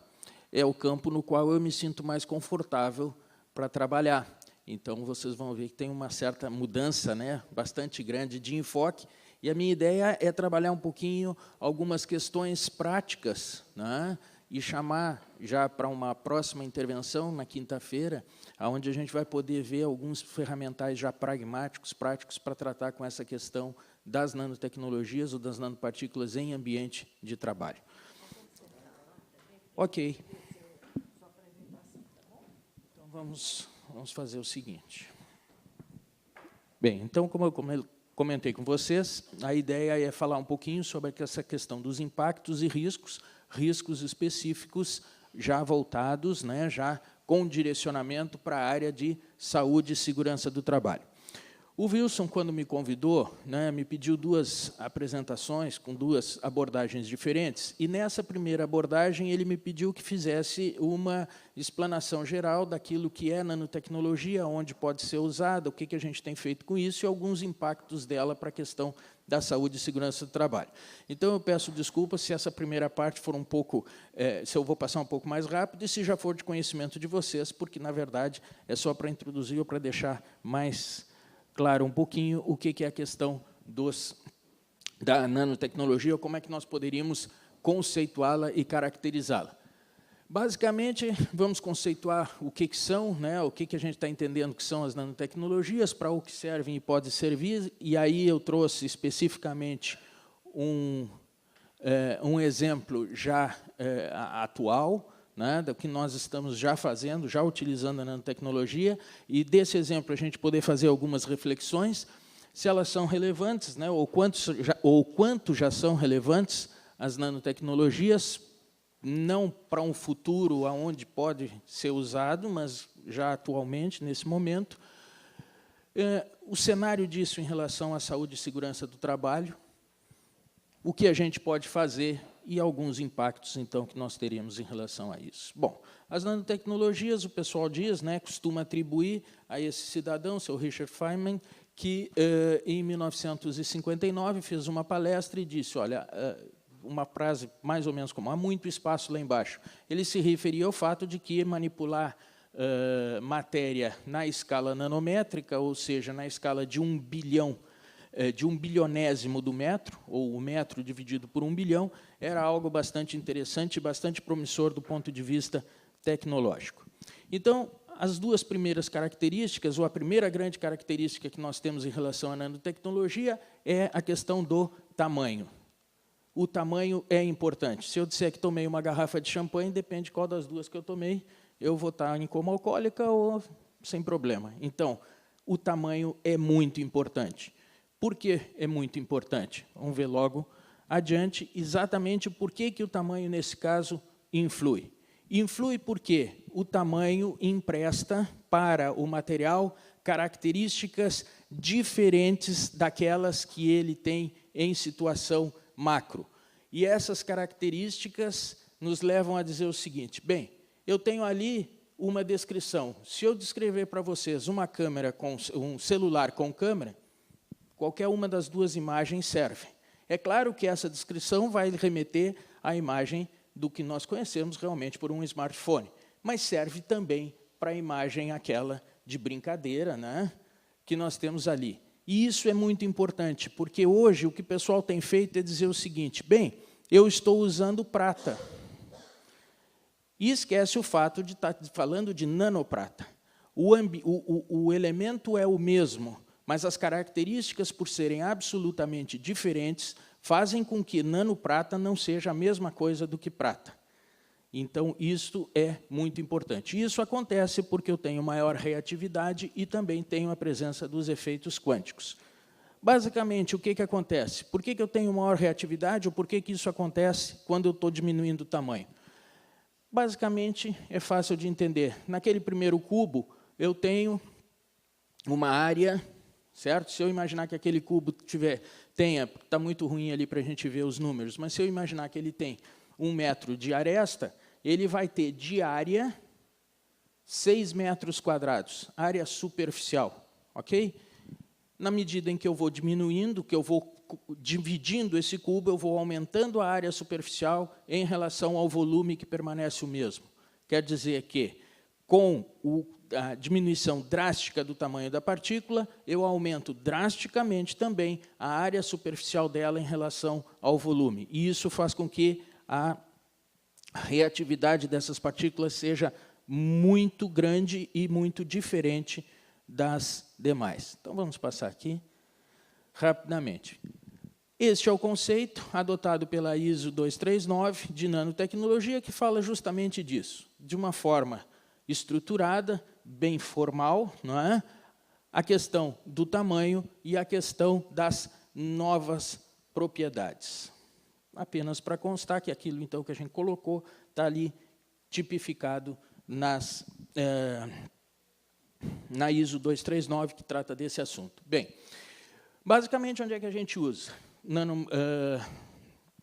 É o campo no qual eu me sinto mais confortável para trabalhar. Então, vocês vão ver que tem uma certa mudança, né, bastante grande de enfoque, e a minha ideia é trabalhar um pouquinho algumas questões práticas, né, e chamar já para uma próxima intervenção, na quinta-feira, onde a gente vai poder ver alguns ferramentais já pragmáticos, práticos, para tratar com essa questão das nanotecnologias ou das nanopartículas em ambiente de trabalho. Ok. Então, vamos fazer o seguinte. Bem, então, como eu comentei com vocês, a ideia é falar um pouquinho sobre essa questão dos impactos e riscos específicos já voltados, né, já com direcionamento para a área de saúde e segurança do trabalho. O Wilson, quando me convidou, né, me pediu 2 apresentações com 2 abordagens diferentes, e nessa primeira abordagem ele me pediu que fizesse uma explanação geral daquilo que é nanotecnologia, onde pode ser usada, o que a gente tem feito com isso e alguns impactos dela para a questão da saúde e segurança do trabalho. Então, eu peço desculpas se essa primeira parte for um pouco, se eu vou passar um pouco mais rápido e se já for de conhecimento de vocês, porque, na verdade, é só para introduzir ou para deixar mais claro um pouquinho o que é a questão da nanotecnologia, ou como é que nós poderíamos conceituá-la e caracterizá-la. Basicamente, vamos conceituar o que são, né, o que a gente está entendendo que são as nanotecnologias, para o que servem e podem servir, e aí eu trouxe especificamente um exemplo já atual, né, do que nós estamos já fazendo, já utilizando a nanotecnologia, e desse exemplo a gente poder fazer algumas reflexões, se elas são relevantes, né, ou quanto já são relevantes as nanotecnologias, não para um futuro onde pode ser usado, mas já atualmente, nesse momento. O cenário disso em relação à saúde e segurança do trabalho, o que a gente pode fazer e alguns impactos, então, que nós teríamos em relação a isso. Bom, as nanotecnologias, o pessoal diz, né, costuma atribuir a esse cidadão, seu Richard Feynman, que, em 1959, fez uma palestra e disse, olha, uma frase mais ou menos como, há muito espaço lá embaixo. Ele se referia ao fato de que manipular matéria na escala nanométrica, ou seja, na escala de 1 bilhão, de 1 bilionésimo do metro, ou o metro dividido por 1 bilhão, era algo bastante interessante e bastante promissor do ponto de vista tecnológico. Então, as 2 primeiras características, ou a primeira grande característica que nós temos em relação à nanotecnologia é a questão do tamanho. O tamanho é importante. Se eu disser que tomei uma garrafa de champanhe, depende de qual das 2 que eu tomei, eu vou estar em coma alcoólica ou sem problema. Então, o tamanho é muito importante. Por que é muito importante? Vamos ver logo adiante exatamente por que o tamanho, nesse caso, influi. Influi porque o tamanho empresta para o material características diferentes daquelas que ele tem em situação macro. E essas características nos levam a dizer o seguinte, bem, eu tenho ali uma descrição. Se eu descrever para vocês uma câmera um celular com câmera, qualquer uma das 2 imagens serve. É claro que essa descrição vai remeter à imagem do que nós conhecemos realmente por um smartphone, mas serve também para a imagem aquela de brincadeira, né, que nós temos ali. E isso é muito importante, porque hoje o que o pessoal tem feito é dizer o seguinte, bem, eu estou usando prata. E esquece o fato de estar falando de nanoprata. O elemento é o mesmo, mas as características, por serem absolutamente diferentes, fazem com que nanoprata não seja a mesma coisa do que prata. Então, isso é muito importante. Isso acontece porque eu tenho maior reatividade e também tenho a presença dos efeitos quânticos. Basicamente, o que acontece? Por que eu tenho maior reatividade ou por que isso acontece quando eu estou diminuindo o tamanho? Basicamente, é fácil de entender. Naquele primeiro cubo, eu tenho uma área, certo? Se eu imaginar que aquele cubo está muito ruim ali para a gente ver os números, mas se eu imaginar que ele tem 1 metro de aresta, ele vai ter de área 6 metros quadrados, área superficial, ok? Na medida em que eu vou diminuindo, que eu vou dividindo esse cubo, eu vou aumentando a área superficial em relação ao volume que permanece o mesmo. Quer dizer que, com a diminuição drástica do tamanho da partícula, eu aumento drasticamente também a área superficial dela em relação ao volume. E isso faz com que a reatividade dessas partículas seja muito grande e muito diferente das demais. Então, vamos passar aqui rapidamente. Este é o conceito adotado pela ISO 239 de nanotecnologia, que fala justamente disso, de uma forma estruturada, bem formal, não é? A questão do tamanho e a questão das novas propriedades. Apenas para constar que aquilo então que a gente colocou está ali tipificado na ISO 239, que trata desse assunto. Bem, basicamente, onde é que a gente usa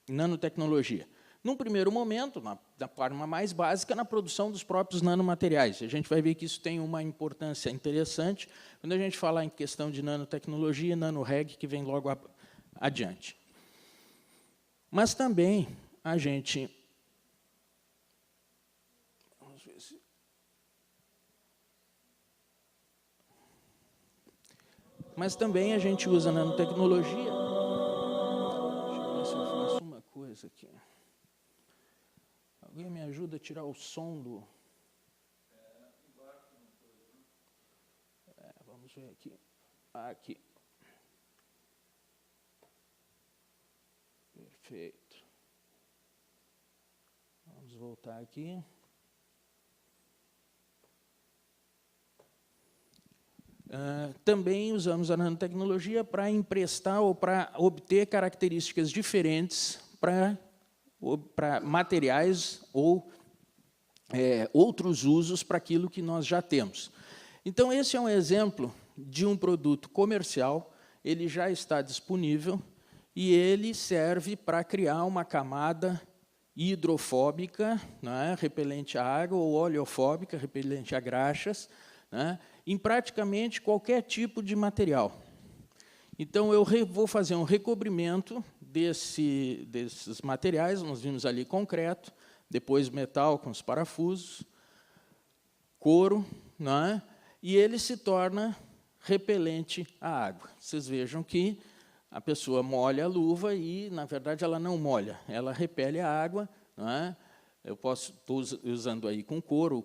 nanotecnologia? Num primeiro momento, da forma mais básica, na produção dos próprios nanomateriais. A gente vai ver que isso tem uma importância interessante quando a gente fala em questão de nanotecnologia e nanoreg, que vem logo adiante. Mas também a gente... Vamos ver se... Mas também a gente usa nanotecnologia... Deixa eu ver se eu faço uma coisa aqui. Alguém me ajuda a tirar o som do... vamos ver aqui. Aqui. Perfeito. Vamos voltar aqui. Também usamos a nanotecnologia para emprestar ou para obter características diferentes para materiais ou outros usos para aquilo que nós já temos. Então, esse é um exemplo de um produto comercial, ele já está disponível e ele serve para criar uma camada hidrofóbica, né, repelente à água, ou oleofóbica, repelente a graxas, né, em praticamente qualquer tipo de material. Então, eu vou fazer um recobrimento desses materiais. Nós vimos ali concreto, depois metal com os parafusos, couro, né? E ele se torna repelente à água. Vocês vejam que a pessoa molha a luva e, na verdade, ela não molha, ela repele a água, né? Eu estou usando aí com couro,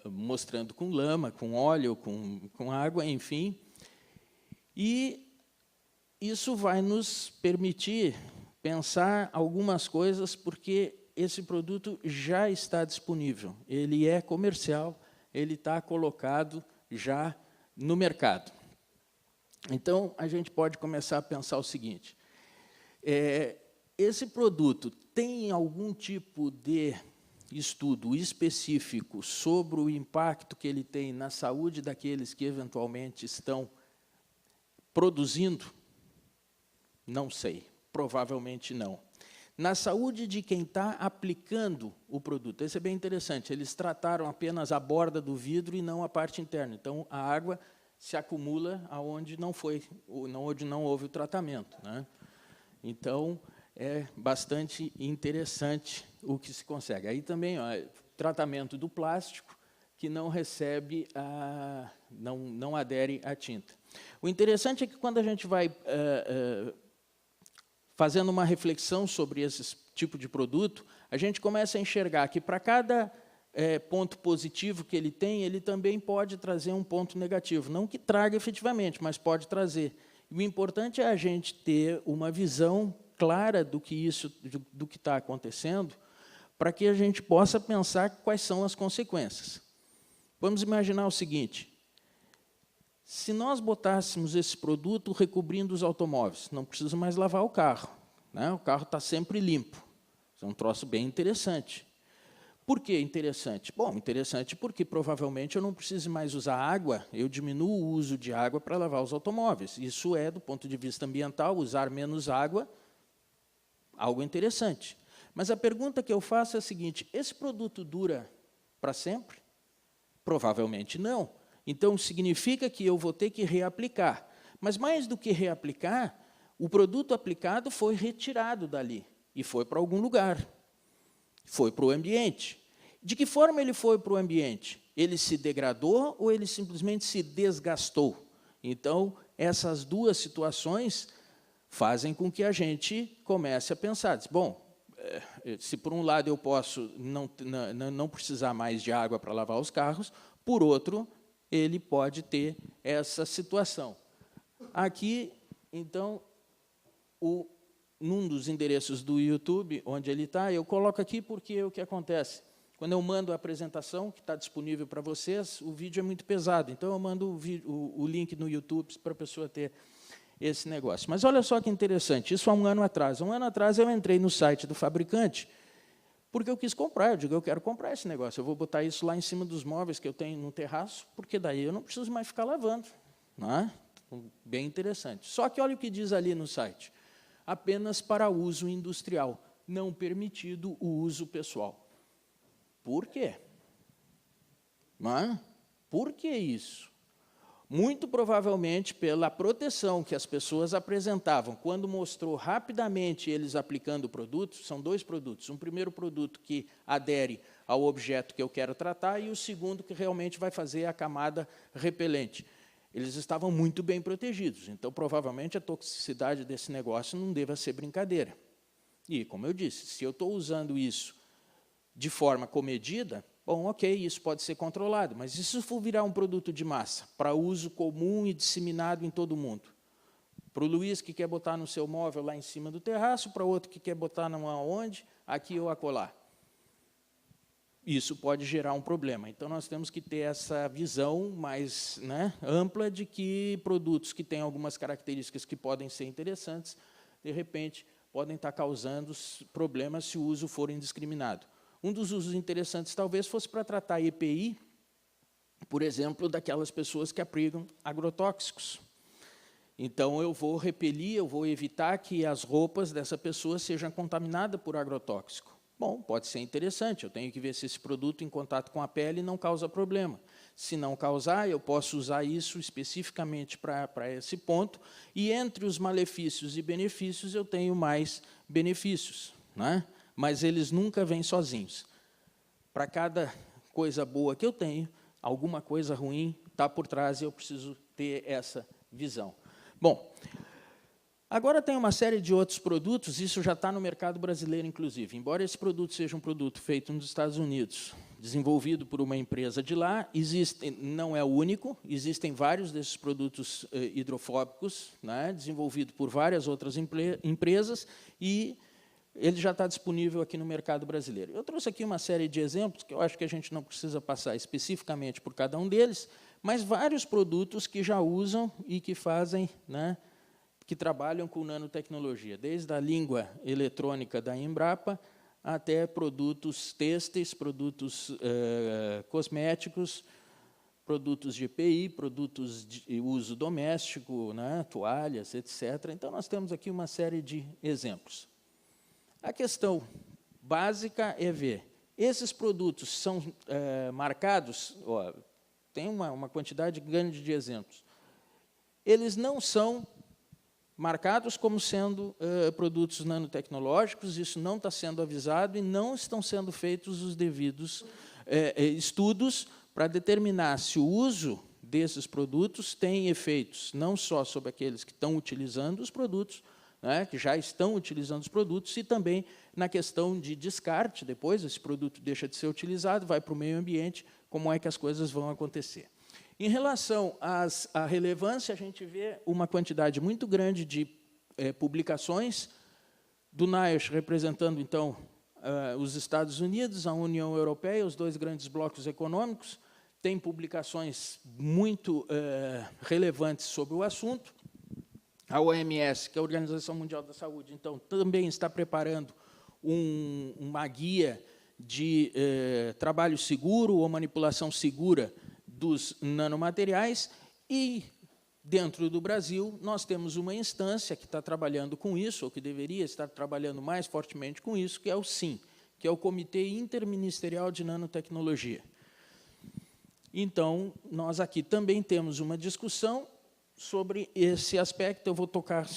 mostrando com lama, com óleo, com água, enfim. E isso vai nos permitir pensar algumas coisas, porque esse produto já está disponível, ele é comercial, ele está colocado já no mercado. Então, a gente pode começar a pensar o seguinte, esse produto tem algum tipo de estudo específico sobre o impacto que ele tem na saúde daqueles que, eventualmente, estão produzindo? Não sei, provavelmente não. Na saúde de quem está aplicando o produto, isso é bem interessante, eles trataram apenas a borda do vidro e não a parte interna. Então, a água se acumula onde onde não houve o tratamento, né? Então, é bastante interessante o que se consegue. Aí também, tratamento do plástico, que não recebe, não adere à tinta. O interessante é que, quando a gente vai fazendo uma reflexão sobre esse tipo de produto, a gente começa a enxergar que, para cada ponto positivo que ele tem, ele também pode trazer um ponto negativo. Não que traga efetivamente, mas pode trazer. E o importante é a gente ter uma visão clara do que está acontecendo, para que a gente possa pensar quais são as consequências. Vamos imaginar o seguinte: se nós botássemos esse produto recobrindo os automóveis, não precisa mais lavar o carro, né? O carro está sempre limpo. Isso é um troço bem interessante. Por que interessante? Bom, interessante porque, provavelmente, eu não preciso mais usar água, eu diminuo o uso de água para lavar os automóveis. Isso é, do ponto de vista ambiental, usar menos água, algo interessante. Mas a pergunta que eu faço é a seguinte: esse produto dura para sempre? Provavelmente não. Então, significa que eu vou ter que reaplicar. Mas, mais do que reaplicar, o produto aplicado foi retirado dali e foi para algum lugar. Foi para o ambiente. De que forma ele foi para o ambiente? Ele se degradou ou ele simplesmente se desgastou? Então, essas duas situações fazem com que a gente comece a pensar, bom, se por um lado eu posso não precisar mais de água para lavar os carros, por outro, ele pode ter essa situação. Aqui, então, num dos endereços do YouTube, onde ele está, eu coloco aqui porque o que acontece? Quando eu mando a apresentação, que está disponível para vocês, o vídeo é muito pesado, então eu mando o link no YouTube para a pessoa ter esse negócio. Mas olha só que interessante, isso há um ano atrás. Um ano atrás eu entrei no site do fabricante porque eu quis comprar. Eu digo, eu quero comprar esse negócio, eu vou botar isso lá em cima dos móveis que eu tenho no terraço, porque daí eu não preciso mais ficar lavando. Não é? Bem interessante. Só que olha o que diz ali no site. Apenas para uso industrial, não permitido o uso pessoal. Por quê? Não é? Por que isso? Muito provavelmente pela proteção que as pessoas apresentavam quando mostrou rapidamente eles aplicando o produto. São dois produtos. Um primeiro produto que adere ao objeto que eu quero tratar e o segundo que realmente vai fazer a camada repelente. Eles estavam muito bem protegidos, então provavelmente a toxicidade desse negócio não deva ser brincadeira. E, como eu disse, se eu estou usando isso de forma comedida, bom, ok, isso pode ser controlado, mas e se for virar um produto de massa, para uso comum e disseminado em todo mundo? Para o Luiz, que quer botar no seu móvel lá em cima do terraço, para outro que quer botar não aonde, aqui ou acolá. Isso pode gerar um problema. Então, nós temos que ter essa visão mais, né, ampla de que produtos que têm algumas características que podem ser interessantes, de repente, podem estar causando problemas se o uso for indiscriminado. Um dos usos interessantes, talvez, fosse para tratar EPI, por exemplo, daquelas pessoas que aplicam agrotóxicos. Então, eu vou repelir, eu vou evitar que as roupas dessa pessoa sejam contaminadas por agrotóxico. Bom, pode ser interessante, eu tenho que ver se esse produto em contato com a pele não causa problema. Se não causar, eu posso usar isso especificamente para esse ponto, e entre os malefícios e benefícios, eu tenho mais benefícios, né? Mas eles nunca vêm sozinhos. Para cada coisa boa que eu tenho, alguma coisa ruim está por trás e eu preciso ter essa visão. Bom, agora tem uma série de outros produtos, isso já está no mercado brasileiro, inclusive. Embora esse produto seja um produto feito nos Estados Unidos, desenvolvido por uma empresa de lá, não é o único, existem vários desses produtos hidrofóbicos, né, desenvolvidos por várias outras empresas, e ele já está disponível aqui no mercado brasileiro. Eu trouxe aqui uma série de exemplos, que eu acho que a gente não precisa passar especificamente por cada um deles, mas vários produtos que já usam e que fazem, né, que trabalham com nanotecnologia, desde a língua eletrônica da Embrapa até produtos têxteis, produtos cosméticos, produtos de EPI, produtos de uso doméstico, né, toalhas, etc. Então, nós temos aqui uma série de exemplos. A questão básica é ver, esses produtos são marcados, ó, tem uma quantidade grande de exemplos, eles não são marcados como sendo produtos nanotecnológicos, isso não está sendo avisado e não estão sendo feitos os devidos estudos para determinar se o uso desses produtos tem efeitos não só sobre aqueles que estão utilizando os produtos, né, que já estão utilizando os produtos, e também na questão de descarte, depois esse produto deixa de ser utilizado, vai para o meio ambiente, como é que as coisas vão acontecer. Em relação à relevância, a gente vê uma quantidade muito grande de publicações do NIOSH representando, então, os Estados Unidos, a União Europeia, os dois grandes blocos econômicos, tem publicações muito relevantes sobre o assunto. A OMS, que é a Organização Mundial da Saúde, então, também está preparando uma guia de trabalho seguro ou manipulação segura dos nanomateriais, e, dentro do Brasil, nós temos uma instância que está trabalhando com isso, ou que deveria estar trabalhando mais fortemente com isso, que é o CIM, que é o Comitê Interministerial de Nanotecnologia. Então, nós aqui também temos uma discussão sobre esse aspecto, eu vou tocar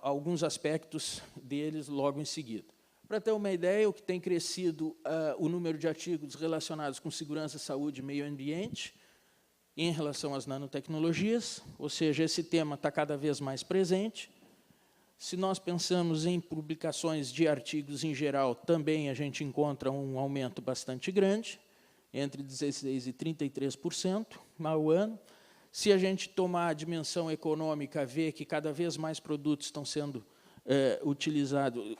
alguns aspectos deles logo em seguida. Para ter uma ideia, o que tem crescido o número de artigos relacionados com segurança, saúde e meio ambiente em relação às nanotecnologias, ou seja, esse tema está cada vez mais presente. Se nós pensamos em publicações de artigos em geral, também a gente encontra um aumento bastante grande, entre 16% e 33% ao ano. Se a gente tomar a dimensão econômica, ver que cada vez mais produtos estão sendo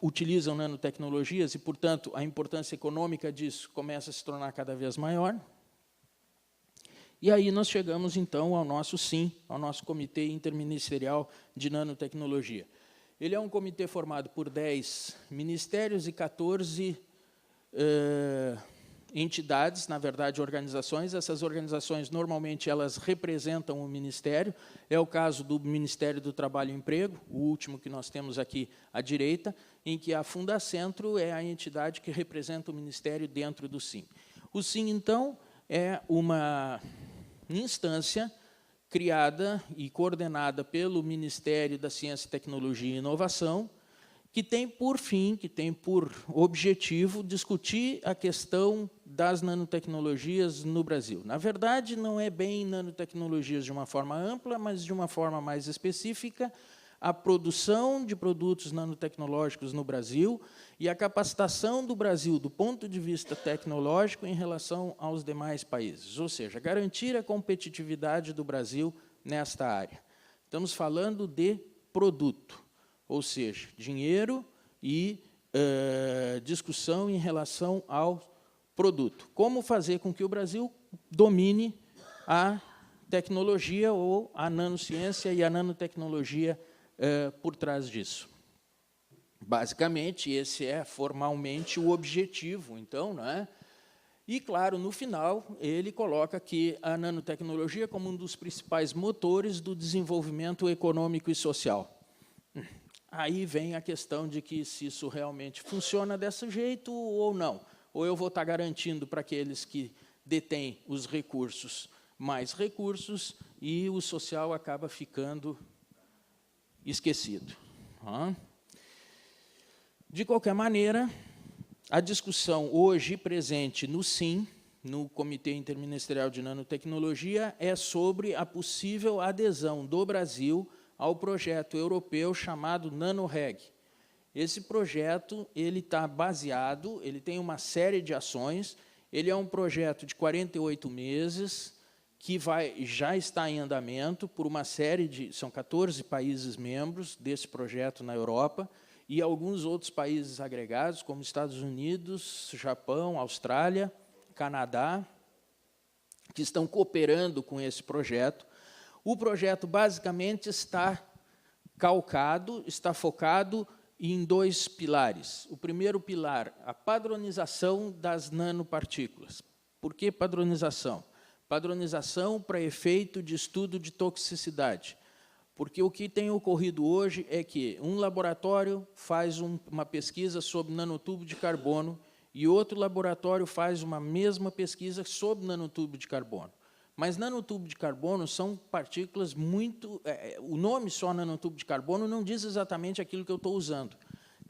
utilizam nanotecnologias e, portanto, a importância econômica disso começa a se tornar cada vez maior. E aí nós chegamos, então, ao nosso CIM, ao nosso Comitê Interministerial de Nanotecnologia. Ele é um comitê formado por 10 ministérios e 14 entidades, na verdade, organizações. Essas organizações, normalmente, elas representam o Ministério. É o caso do Ministério do Trabalho e Emprego, o último que nós temos aqui à direita, em que a Fundacentro é a entidade que representa o Ministério dentro do SIM. O SIM, então, é uma instância criada e coordenada pelo Ministério da Ciência, Tecnologia e Inovação, que tem por fim, que tem por objetivo discutir a questão das nanotecnologias no Brasil. Na verdade, não é bem nanotecnologias de uma forma ampla, mas de uma forma mais específica, a produção de produtos nanotecnológicos no Brasil e a capacitação do Brasil do ponto de vista tecnológico em relação aos demais países, ou seja, garantir a competitividade do Brasil nesta área. Estamos falando de produto, ou seja, dinheiro e discussão em relação ao produto. Como fazer com que o Brasil domine a tecnologia ou a nanociência e a nanotecnologia por trás disso. Basicamente, esse é formalmente o objetivo, então, não é? E, claro, no final, ele coloca aqui a nanotecnologia como um dos principais motores do desenvolvimento econômico e social. Aí vem a questão de que se isso realmente funciona desse jeito ou não. Ou eu vou estar garantindo para aqueles que detêm os recursos mais recursos e o social acaba ficando esquecido. De qualquer maneira, a discussão hoje presente no SIM, no Comitê Interministerial de Nanotecnologia, é sobre a possível adesão do Brasil ao projeto europeu chamado NanoReg. Esse projeto ele está baseado, ele tem uma série de ações, ele é um projeto de 48 meses, que já está em andamento por uma série de... São 14 países membros desse projeto na Europa e alguns outros países agregados, como Estados Unidos, Japão, Austrália, Canadá, que estão cooperando com esse projeto. O projeto, basicamente, está calcado, está focado em 2 pilares. O primeiro pilar, a padronização das nanopartículas. Por que padronização? Padronização para efeito de estudo de toxicidade. Porque o que tem ocorrido hoje é que um laboratório faz uma pesquisa sobre nanotubo de carbono e outro laboratório faz uma mesma pesquisa sobre nanotubo de carbono. Mas nanotubo de carbono são partículas muito... o nome só nanotubo de carbono não diz exatamente aquilo que eu estou usando.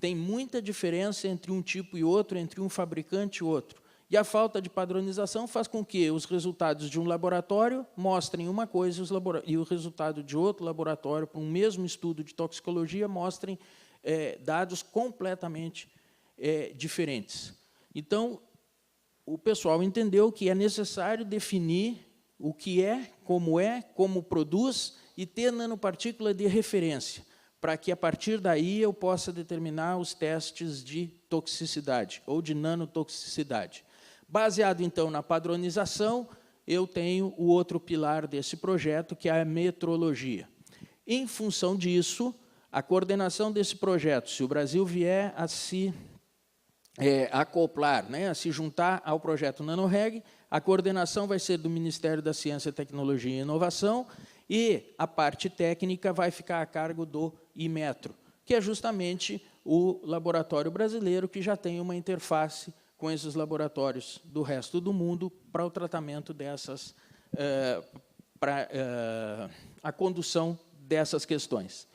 Tem muita diferença entre um tipo e outro, entre um fabricante e outro. E a falta de padronização faz com que os resultados de um laboratório mostrem uma coisa e o resultado de outro laboratório, para um mesmo estudo de toxicologia, mostrem dados completamente diferentes. Então, o pessoal entendeu que é necessário definir o que como produz e ter nanopartícula de referência, para que, a partir daí, eu possa determinar os testes de toxicidade ou de nanotoxicidade. Baseado, então, na padronização, eu tenho o outro pilar desse projeto, que é a metrologia. Em função disso, a coordenação desse projeto, se o Brasil vier a se acoplar, a se juntar ao projeto NanoReg, a coordenação vai ser do Ministério da Ciência, Tecnologia e Inovação e a parte técnica vai ficar a cargo do Inmetro, que é justamente o laboratório brasileiro que já tem uma interface com esses laboratórios do resto do mundo para o tratamento dessas, para a condução dessas questões.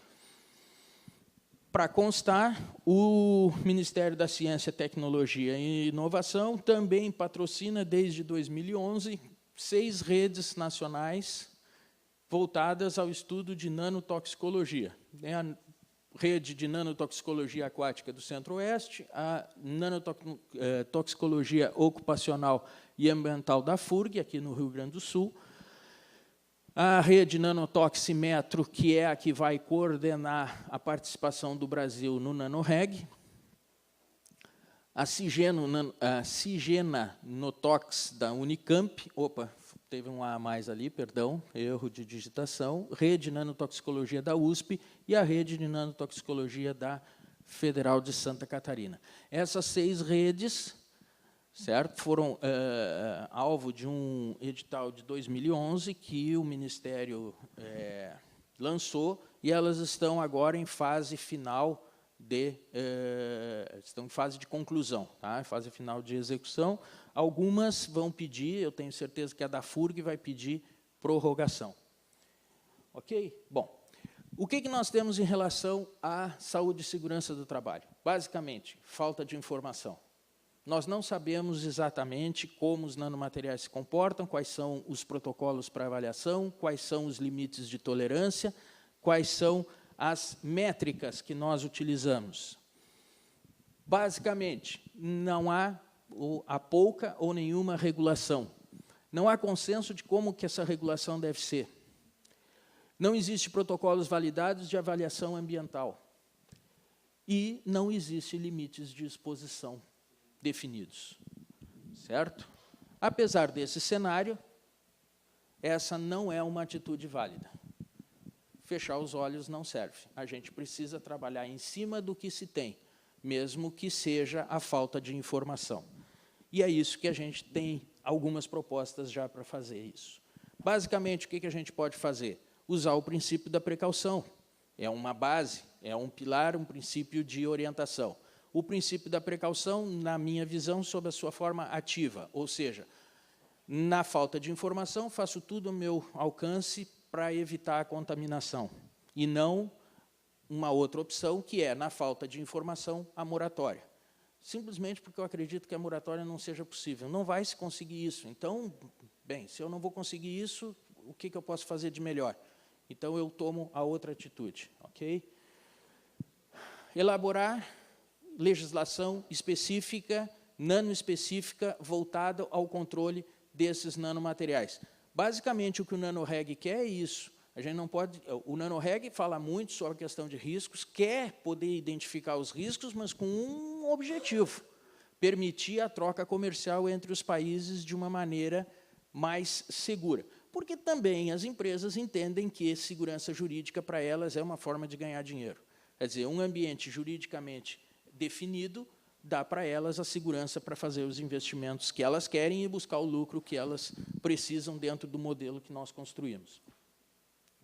Para constar, o Ministério da Ciência, Tecnologia e Inovação também patrocina, desde 2011, 6 redes nacionais voltadas ao estudo de nanotoxicologia. A rede de nanotoxicologia aquática do Centro-Oeste, a nanotoxicologia ocupacional e ambiental da FURG, aqui no Rio Grande do Sul, a rede Nanotoximetro, que é a que vai coordenar a participação do Brasil no NanoReg, a Cigena Notox da Unicamp, teve um A a mais ali, perdão, erro de digitação, rede Nanotoxicologia da USP e a rede de Nanotoxicologia da Federal de Santa Catarina. Essas 6 redes certo? Foram alvo de um edital de 2011 que o Ministério lançou, e elas estão agora em fase final estão em fase de conclusão, tá? Em fase final de execução. Algumas vão pedir, eu tenho certeza que a da FURG vai pedir prorrogação. Ok? Bom, o que nós temos em relação à saúde e segurança do trabalho? Basicamente, falta de informação. Nós não sabemos exatamente como os nanomateriais se comportam, quais são os protocolos para avaliação, quais são os limites de tolerância, quais são as métricas que nós utilizamos. Basicamente, não há pouca ou nenhuma regulação. Não há consenso de como que essa regulação deve ser. Não existe protocolos validados de avaliação ambiental. E não existe limites de exposição definidos. Certo? Apesar desse cenário, essa não é uma atitude válida. Fechar os olhos não serve. A gente precisa trabalhar em cima do que se tem, mesmo que seja a falta de informação. E é isso que a gente tem algumas propostas já para fazer isso. Basicamente, o que a gente pode fazer? Usar o princípio da precaução. É uma base, é um pilar, um princípio de orientação. O princípio da precaução, na minha visão, sob a sua forma ativa, ou seja, na falta de informação, faço tudo ao meu alcance para evitar a contaminação, e não uma outra opção, que é, na falta de informação, a moratória. Simplesmente porque eu acredito que a moratória não seja possível. Não vai se conseguir isso. Então, bem, se eu não vou conseguir isso, o que eu posso fazer de melhor? Então, eu tomo a outra atitude. Ok? Elaborar legislação específica, nanoespecífica, voltada ao controle desses nanomateriais. Basicamente, o que o NanoReg quer é isso. A gente não pode. O NanoReg fala muito sobre a questão de riscos, quer poder identificar os riscos, mas com um objetivo: permitir a troca comercial entre os países de uma maneira mais segura. Porque também as empresas entendem que segurança jurídica, para elas, é uma forma de ganhar dinheiro. Quer dizer, um ambiente juridicamente definido dá para elas a segurança para fazer os investimentos que elas querem e buscar o lucro que elas precisam dentro do modelo que nós construímos.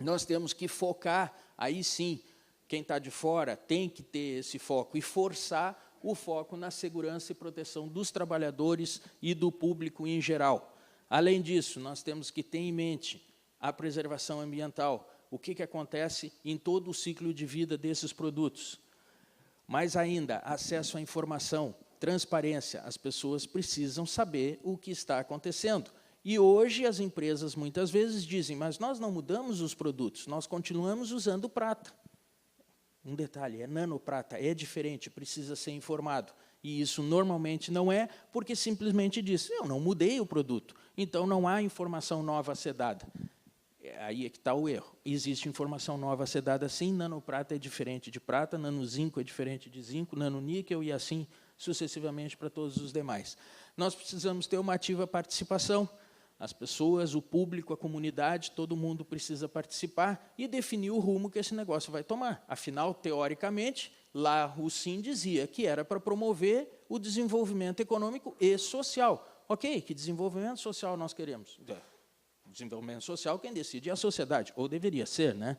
Nós temos que focar, aí sim, quem está de fora tem que ter esse foco e forçar o foco na segurança e proteção dos trabalhadores e do público em geral. Além disso, nós temos que ter em mente a preservação ambiental, o que acontece em todo o ciclo de vida desses produtos. Mais ainda, acesso à informação, transparência. As pessoas precisam saber o que está acontecendo. E hoje as empresas muitas vezes dizem, mas nós não mudamos os produtos, nós continuamos usando prata. Um detalhe, é nanoprata, é diferente, precisa ser informado. E isso normalmente não é, porque simplesmente diz, eu não mudei o produto, então não há informação nova a ser dada. Aí é que está o erro. Existe informação nova a ser dada sim, nanoprata é diferente de prata, nanozinco é diferente de zinco, nanoníquel e assim sucessivamente para todos os demais. Nós precisamos ter uma ativa participação. As pessoas, o público, a comunidade, todo mundo precisa participar e definir o rumo que esse negócio vai tomar. Afinal, teoricamente, lá o SIM dizia que era para promover o desenvolvimento econômico e social. Ok, que desenvolvimento social nós queremos? Desenvolvimento social, quem decide é a sociedade, ou deveria ser, né?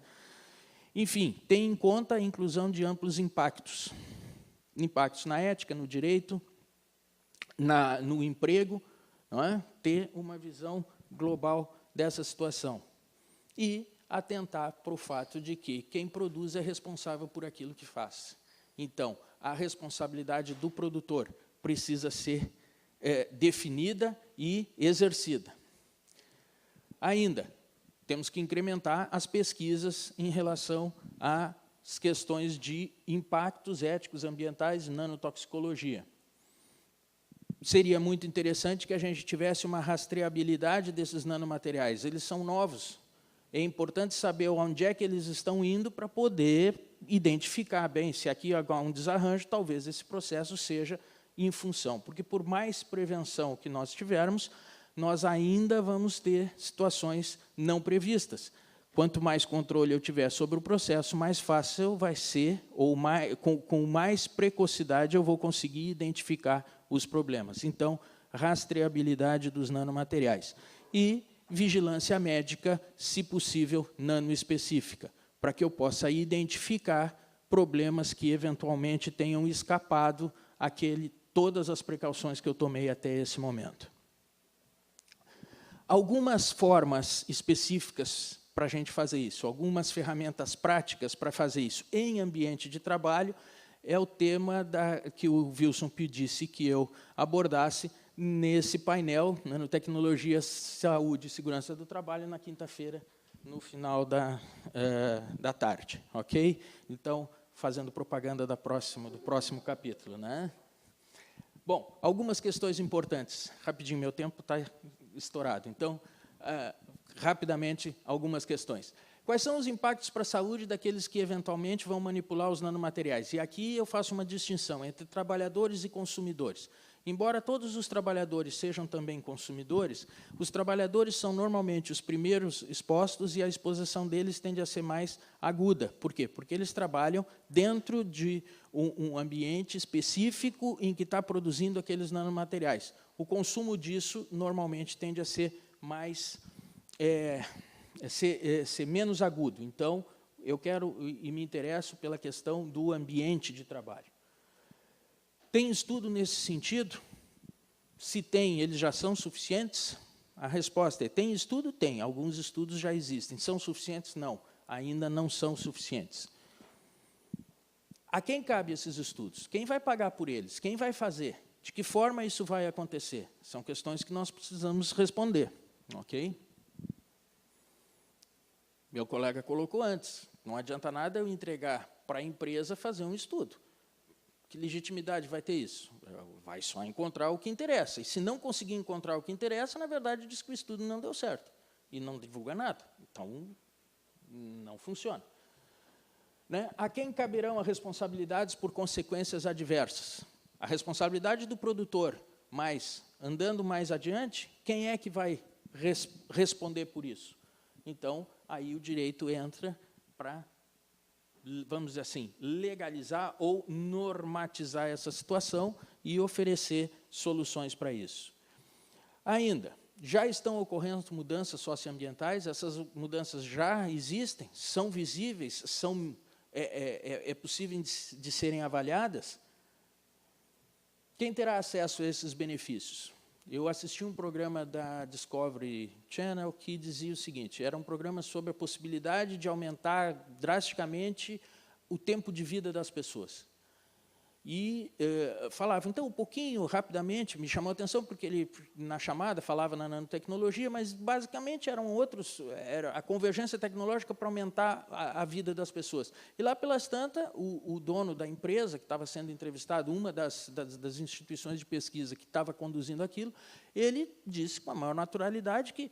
Enfim, tem em conta a inclusão de amplos impactos. Impactos na ética, no direito, no emprego, não é? Ter uma visão global dessa situação. E atentar para o fato de que quem produz é responsável por aquilo que faz. Então, a responsabilidade do produtor precisa ser definida e exercida. Ainda, temos que incrementar as pesquisas em relação às questões de impactos éticos, ambientais e nanotoxicologia. Seria muito interessante que a gente tivesse uma rastreabilidade desses nanomateriais. Eles são novos. É importante saber onde é que eles estão indo para poder identificar bem. Se aqui há um desarranjo, talvez esse processo seja em função. Porque, por mais prevenção que nós tivermos, nós ainda vamos ter situações não previstas. Quanto mais controle eu tiver sobre o processo, mais fácil vai ser, ou com mais precocidade eu vou conseguir identificar os problemas. Então, rastreabilidade dos nanomateriais. E vigilância médica, se possível, nanoespecífica, para que eu possa identificar problemas que, eventualmente, tenham escapado todas as precauções que eu tomei até esse momento. Algumas formas específicas para a gente fazer isso, algumas ferramentas práticas para fazer isso em ambiente de trabalho, é o tema que o Wilson pedisse que eu abordasse nesse painel, Nanotecnologia, Saúde e Segurança do Trabalho, na quinta-feira, no final da tarde. Ok? Então, fazendo propaganda do próximo capítulo. Né? Bom, algumas questões importantes. Rapidinho, meu tempo está estourado. Então, rapidamente, algumas questões. Quais são os impactos para a saúde daqueles que, eventualmente, vão manipular os nanomateriais? E aqui eu faço uma distinção entre trabalhadores e consumidores. Embora todos os trabalhadores sejam também consumidores, os trabalhadores são normalmente os primeiros expostos e a exposição deles tende a ser mais aguda. Por quê? Porque eles trabalham dentro de um ambiente específico em que está produzindo aqueles nanomateriais. O consumo disso, normalmente, tende a ser mais... ser menos agudo. Então, eu quero e me interesso pela questão do ambiente de trabalho. Tem estudo nesse sentido? Se tem, eles já são suficientes? A resposta é, tem estudo? Tem. Alguns estudos já existem. São suficientes? Não. Ainda não são suficientes. A quem cabe esses estudos? Quem vai pagar por eles? Quem vai fazer? De que forma isso vai acontecer? São questões que nós precisamos responder. Ok? Meu colega colocou antes. Não adianta nada eu entregar para a empresa fazer um estudo. Que legitimidade vai ter isso? Vai só encontrar o que interessa. E, se não conseguir encontrar o que interessa, na verdade, diz que o estudo não deu certo. E não divulga nada. Então, não funciona. Né? A quem caberão as responsabilidades por consequências adversas? A responsabilidade do produtor, mas, andando mais adiante, quem é que vai responder por isso? Então, aí o direito entra para, vamos dizer assim, legalizar ou normatizar essa situação e oferecer soluções para isso. Ainda, já estão ocorrendo mudanças socioambientais, essas mudanças já existem, são visíveis, é possível de serem avaliadas? Quem terá acesso a esses benefícios? Eu assisti um programa da Discovery Channel que dizia o seguinte, era um programa sobre a possibilidade de aumentar drasticamente o tempo de vida das pessoas. E falava, então, um pouquinho, rapidamente, me chamou a atenção, porque ele, na chamada, falava na nanotecnologia, mas, basicamente, era a convergência tecnológica para aumentar a vida das pessoas. E, lá pelas tantas, o dono da empresa, que estava sendo entrevistado, uma das instituições de pesquisa que estava conduzindo aquilo, ele disse, com a maior naturalidade, que,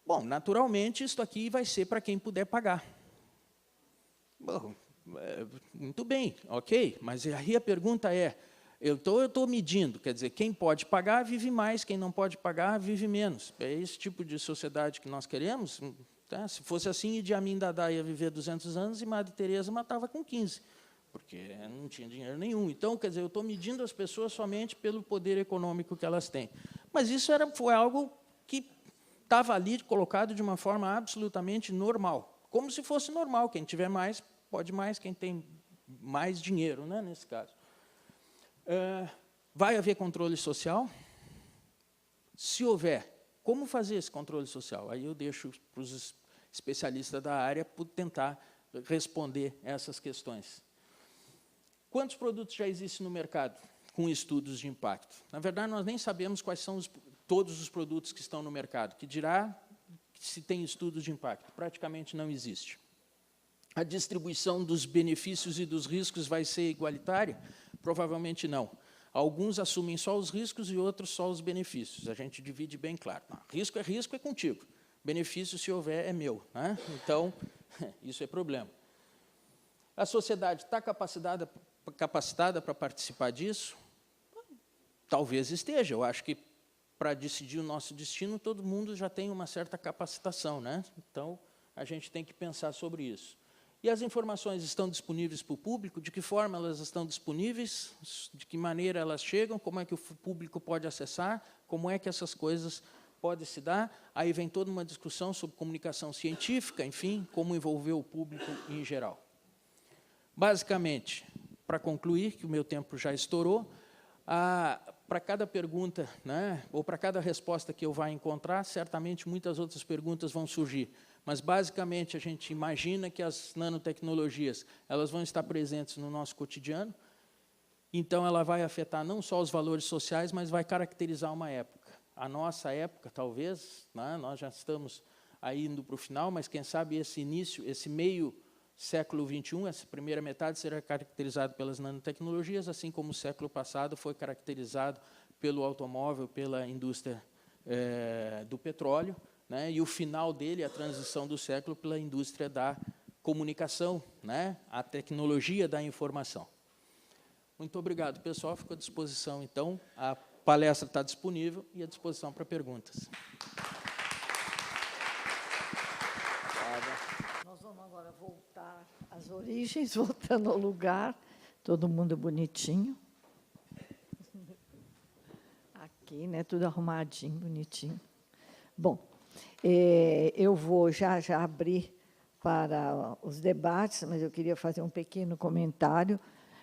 bom, naturalmente, isso aqui vai ser para quem puder pagar. Bom, muito bem, ok, mas aí a pergunta é, eu estou medindo, quer dizer, quem pode pagar vive mais, quem não pode pagar vive menos. É esse tipo de sociedade que nós queremos? Tá? Se fosse assim, Idi Amin Dada ia viver 200 anos e Madre Teresa matava com 15, porque não tinha dinheiro nenhum. Então, quer dizer, eu estou medindo as pessoas somente pelo poder econômico que elas têm. Mas isso foi algo que estava ali colocado de uma forma absolutamente normal, como se fosse normal, quem tiver mais pode mais, quem tem mais dinheiro, né, nesse caso. Vai haver controle social? Se houver, como fazer esse controle social? Aí eu deixo para os especialistas da área por tentar responder essas questões. Quantos produtos já existem no mercado com estudos de impacto? Na verdade, nós nem sabemos quais são todos os produtos que estão no mercado, que dirá se tem estudos de impacto. Praticamente não existe. A distribuição dos benefícios e dos riscos vai ser igualitária? Provavelmente não. Alguns assumem só os riscos e outros só os benefícios. A gente divide bem claro. Não, risco, é contigo. Benefício, se houver, é meu. Né? Então, isso é problema. A sociedade está capacitada para participar disso? Talvez esteja. Eu acho que, para decidir o nosso destino, todo mundo já tem uma certa capacitação. Né? Então, a gente tem que pensar sobre isso. E as informações estão disponíveis para o público? De que forma elas estão disponíveis? De que maneira elas chegam? Como é que o público pode acessar? Como é que essas coisas podem se dar? Aí vem toda uma discussão sobre comunicação científica, enfim, como envolver o público em geral. Basicamente, para concluir, que o meu tempo já estourou, para cada pergunta, né, ou para cada resposta que eu vá encontrar, certamente muitas outras perguntas vão surgir. Mas, basicamente, a gente imagina que as nanotecnologias elas vão estar presentes no nosso cotidiano, então ela vai afetar não só os valores sociais, mas vai caracterizar uma época. A nossa época, talvez, né, nós já estamos aí indo para o final, mas, quem sabe, esse início, esse meio século XXI, essa primeira metade, será caracterizado pelas nanotecnologias, assim como o século passado foi caracterizado pelo automóvel, pela indústria do petróleo, né, e o final dele, a transição do século, pela indústria da comunicação, né, a tecnologia da informação. Muito obrigado, pessoal. Fico à disposição, então. A palestra está disponível e à disposição para perguntas. Nós vamos agora voltar às origens, voltando ao lugar, todo mundo bonitinho. Aqui, né, tudo arrumadinho, bonitinho. Bom, eu vou já abrir para os debates, mas eu queria fazer um pequeno comentário,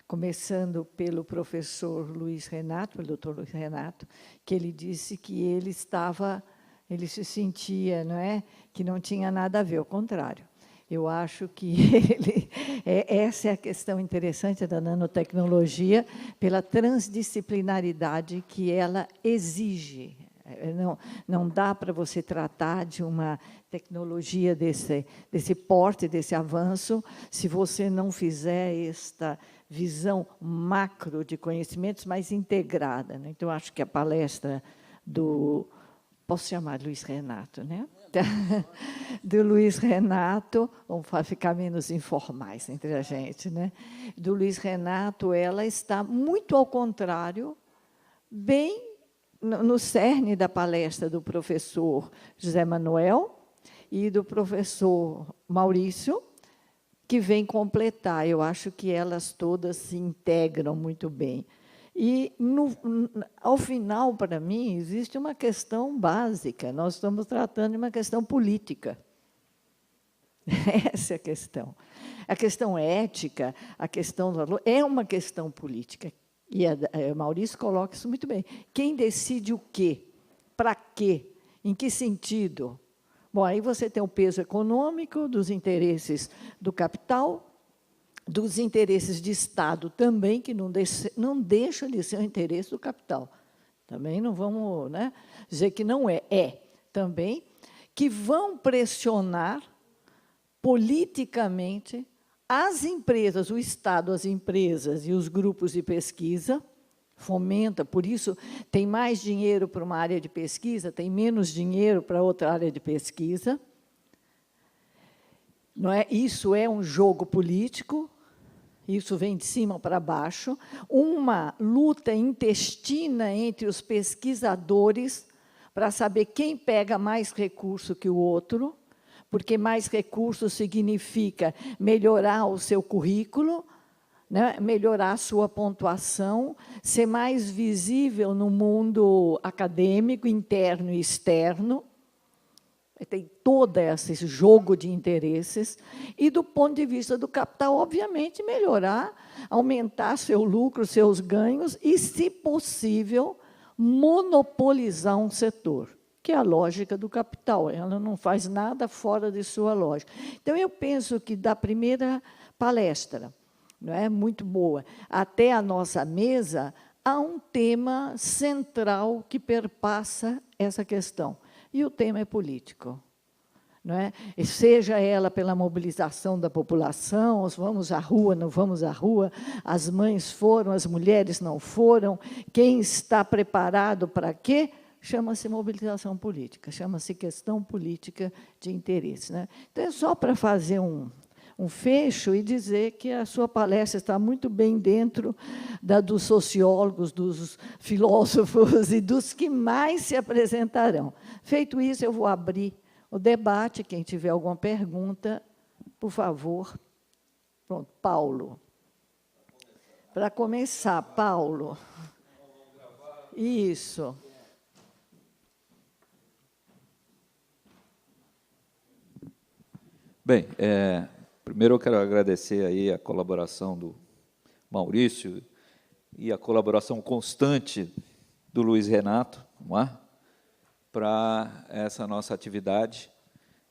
começando pelo professor Luiz Renato, pelo doutor Luiz Renato, que ele disse que ele se sentia, não é, que não tinha nada a ver, ao contrário. Eu acho que essa é a questão interessante da nanotecnologia, pela transdisciplinaridade que ela exige. Não dá para você tratar de uma tecnologia desse porte, desse avanço, se você não fizer esta visão macro de conhecimentos mais integrada, né? Então, acho que a palestra do... Posso chamar Luiz Renato, né? Do Luiz Renato, vamos ficar menos informais entre a gente, né? Do Luiz Renato, ela está muito ao contrário, bem no cerne da palestra do professor José Manuel e do professor Maurício, que vem completar. Eu acho que elas todas se integram muito bem. E, ao final, para mim, existe uma questão básica. Nós estamos tratando de uma questão política. Essa é a questão. A questão ética, a questão do valor, é uma questão política. E o Maurício coloca isso muito bem. Quem decide o quê? Para quê? Em que sentido? Bom, aí você tem o peso econômico, dos interesses do capital, dos interesses de Estado também, que não deixa de ser o interesse do capital. Também não vamos, né, dizer que não é. É também que vão pressionar politicamente as empresas, o Estado, as empresas e os grupos de pesquisa, fomenta, por isso tem mais dinheiro para uma área de pesquisa, tem menos dinheiro para outra área de pesquisa. Não é? Isso é um jogo político, isso vem de cima para baixo, uma luta intestina entre os pesquisadores para saber quem pega mais recurso que o outro, porque mais recursos significa melhorar o seu currículo, né, melhorar a sua pontuação, ser mais visível no mundo acadêmico, interno e externo. Tem todo esse jogo de interesses. E, do ponto de vista do capital, obviamente, melhorar, aumentar seu lucro, seus ganhos e, se possível, monopolizar um setor, que é a lógica do capital. Ela não faz nada fora de sua lógica. Então, eu penso que, da primeira palestra, não é, muito boa, até a nossa mesa, há um tema central que perpassa essa questão. E o tema é político. Não é? E seja ela pela mobilização da população, os vamos à rua, não vamos à rua, as mães foram, as mulheres não foram, quem está preparado para quê? Chama-se mobilização política, chama-se questão política de interesse. Né? Então, é só para fazer um fecho e dizer que a sua palestra está muito bem dentro da dos sociólogos, dos filósofos e dos que mais se apresentarão. Feito isso, eu vou abrir o debate. Quem tiver alguma pergunta, por favor, Pronto, Paulo. Para começar, Paulo. Isso. Bem, primeiro eu quero agradecer aí a colaboração do Maurício e a colaboração constante do Luiz Renato, não é? Para essa nossa atividade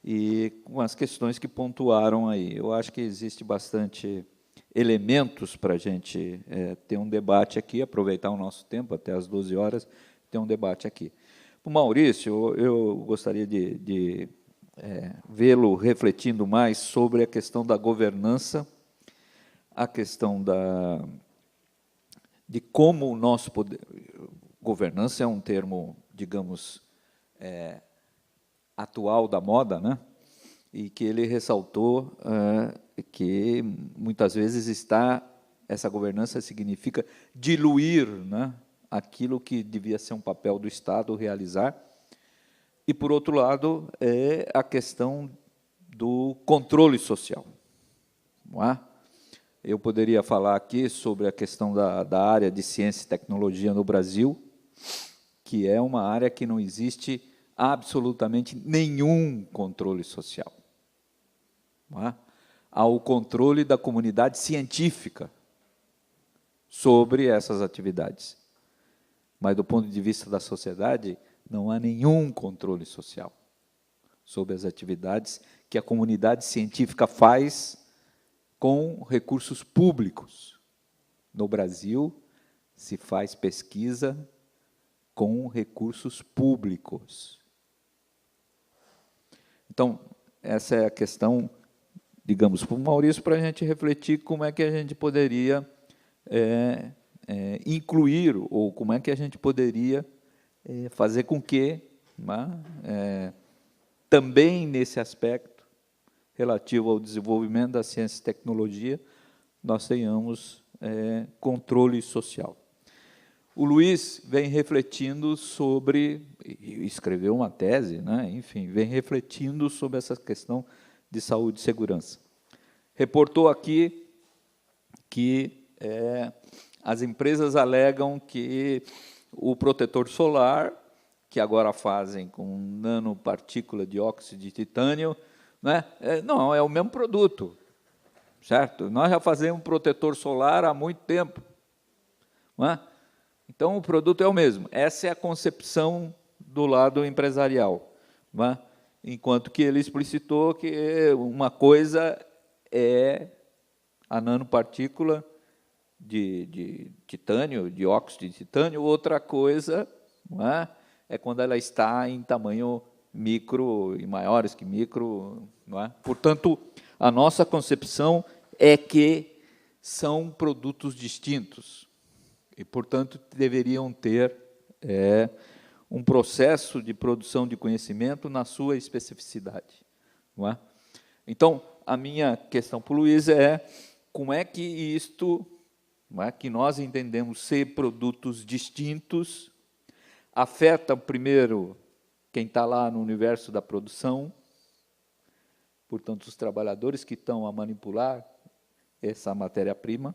e com as questões que pontuaram aí. Eu acho que existe bastante elementos para a gente ter um debate aqui, aproveitar o nosso tempo, até às 12 horas, ter um debate aqui. O Maurício, eu gostaria de vê-lo refletindo mais sobre a questão da governança, a questão de como o nosso poder... Governança é um termo, digamos, atual da moda, né? E que ele ressaltou que, muitas vezes, essa governança significa diluir, né, aquilo que devia ser um papel do Estado realizar. E, por outro lado, é a questão do controle social. Não é? Eu poderia falar aqui sobre a questão da área de ciência e tecnologia no Brasil, que é uma área que não existe absolutamente nenhum controle social. Não é? Há o controle da comunidade científica sobre essas atividades. Mas, do ponto de vista da sociedade, não há nenhum controle social sobre as atividades que a comunidade científica faz com recursos públicos. No Brasil, se faz pesquisa com recursos públicos. Então, essa é a questão, digamos, para o Maurício, para a gente refletir como é que a gente poderia incluir, ou como é que a gente poderia fazer com que, também nesse aspecto relativo ao desenvolvimento da ciência e tecnologia, nós tenhamos controle social. O Luiz vem refletindo sobre, escreveu uma tese, né? Enfim, vem refletindo sobre essa questão de saúde e segurança. Reportou aqui que as empresas alegam que o protetor solar, que agora fazem com nanopartícula de óxido de titânio, né? Não, é o mesmo produto, certo? Nós já fazemos protetor solar há muito tempo, não é? Então, o produto é o mesmo. Essa é a concepção do lado empresarial, não é? Enquanto que ele explicitou que uma coisa é a nanopartícula de titânio, de óxido de titânio, outra coisa, não é quando ela está em tamanho micro e maiores que micro, não é? Portanto, a nossa concepção é que são produtos distintos e, portanto, deveriam ter um processo de produção de conhecimento na sua especificidade, não é? Então, a minha questão para o Luiz é como é que isto, não é, que nós entendemos ser produtos distintos, afeta, primeiro, quem está lá no universo da produção, portanto, os trabalhadores que estão a manipular essa matéria-prima,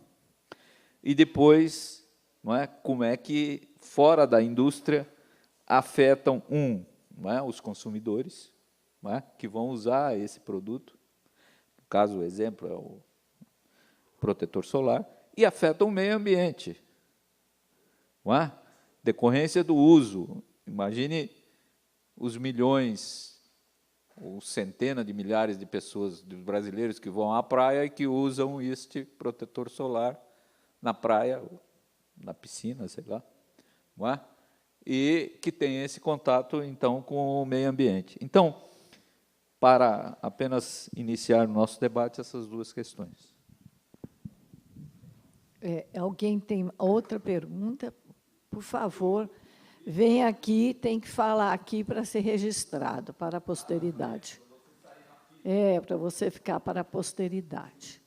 e depois, não é, como é que, fora da indústria, afetam, não é, os consumidores, não é, que vão usar esse produto, no caso, o exemplo é o protetor solar, e afetam o meio ambiente, não é? Decorrência do uso. Imagine os milhões, ou centenas de milhares de pessoas, de brasileiros que vão à praia e que usam este protetor solar na praia, na piscina, sei lá, não é? E que tem esse contato, então, com o meio ambiente. Então, para apenas iniciar o nosso debate, essas duas questões. Alguém tem outra pergunta? Por favor, vem aqui, tem que falar aqui para ser registrado, para a posteridade. Para você ficar para a posteridade.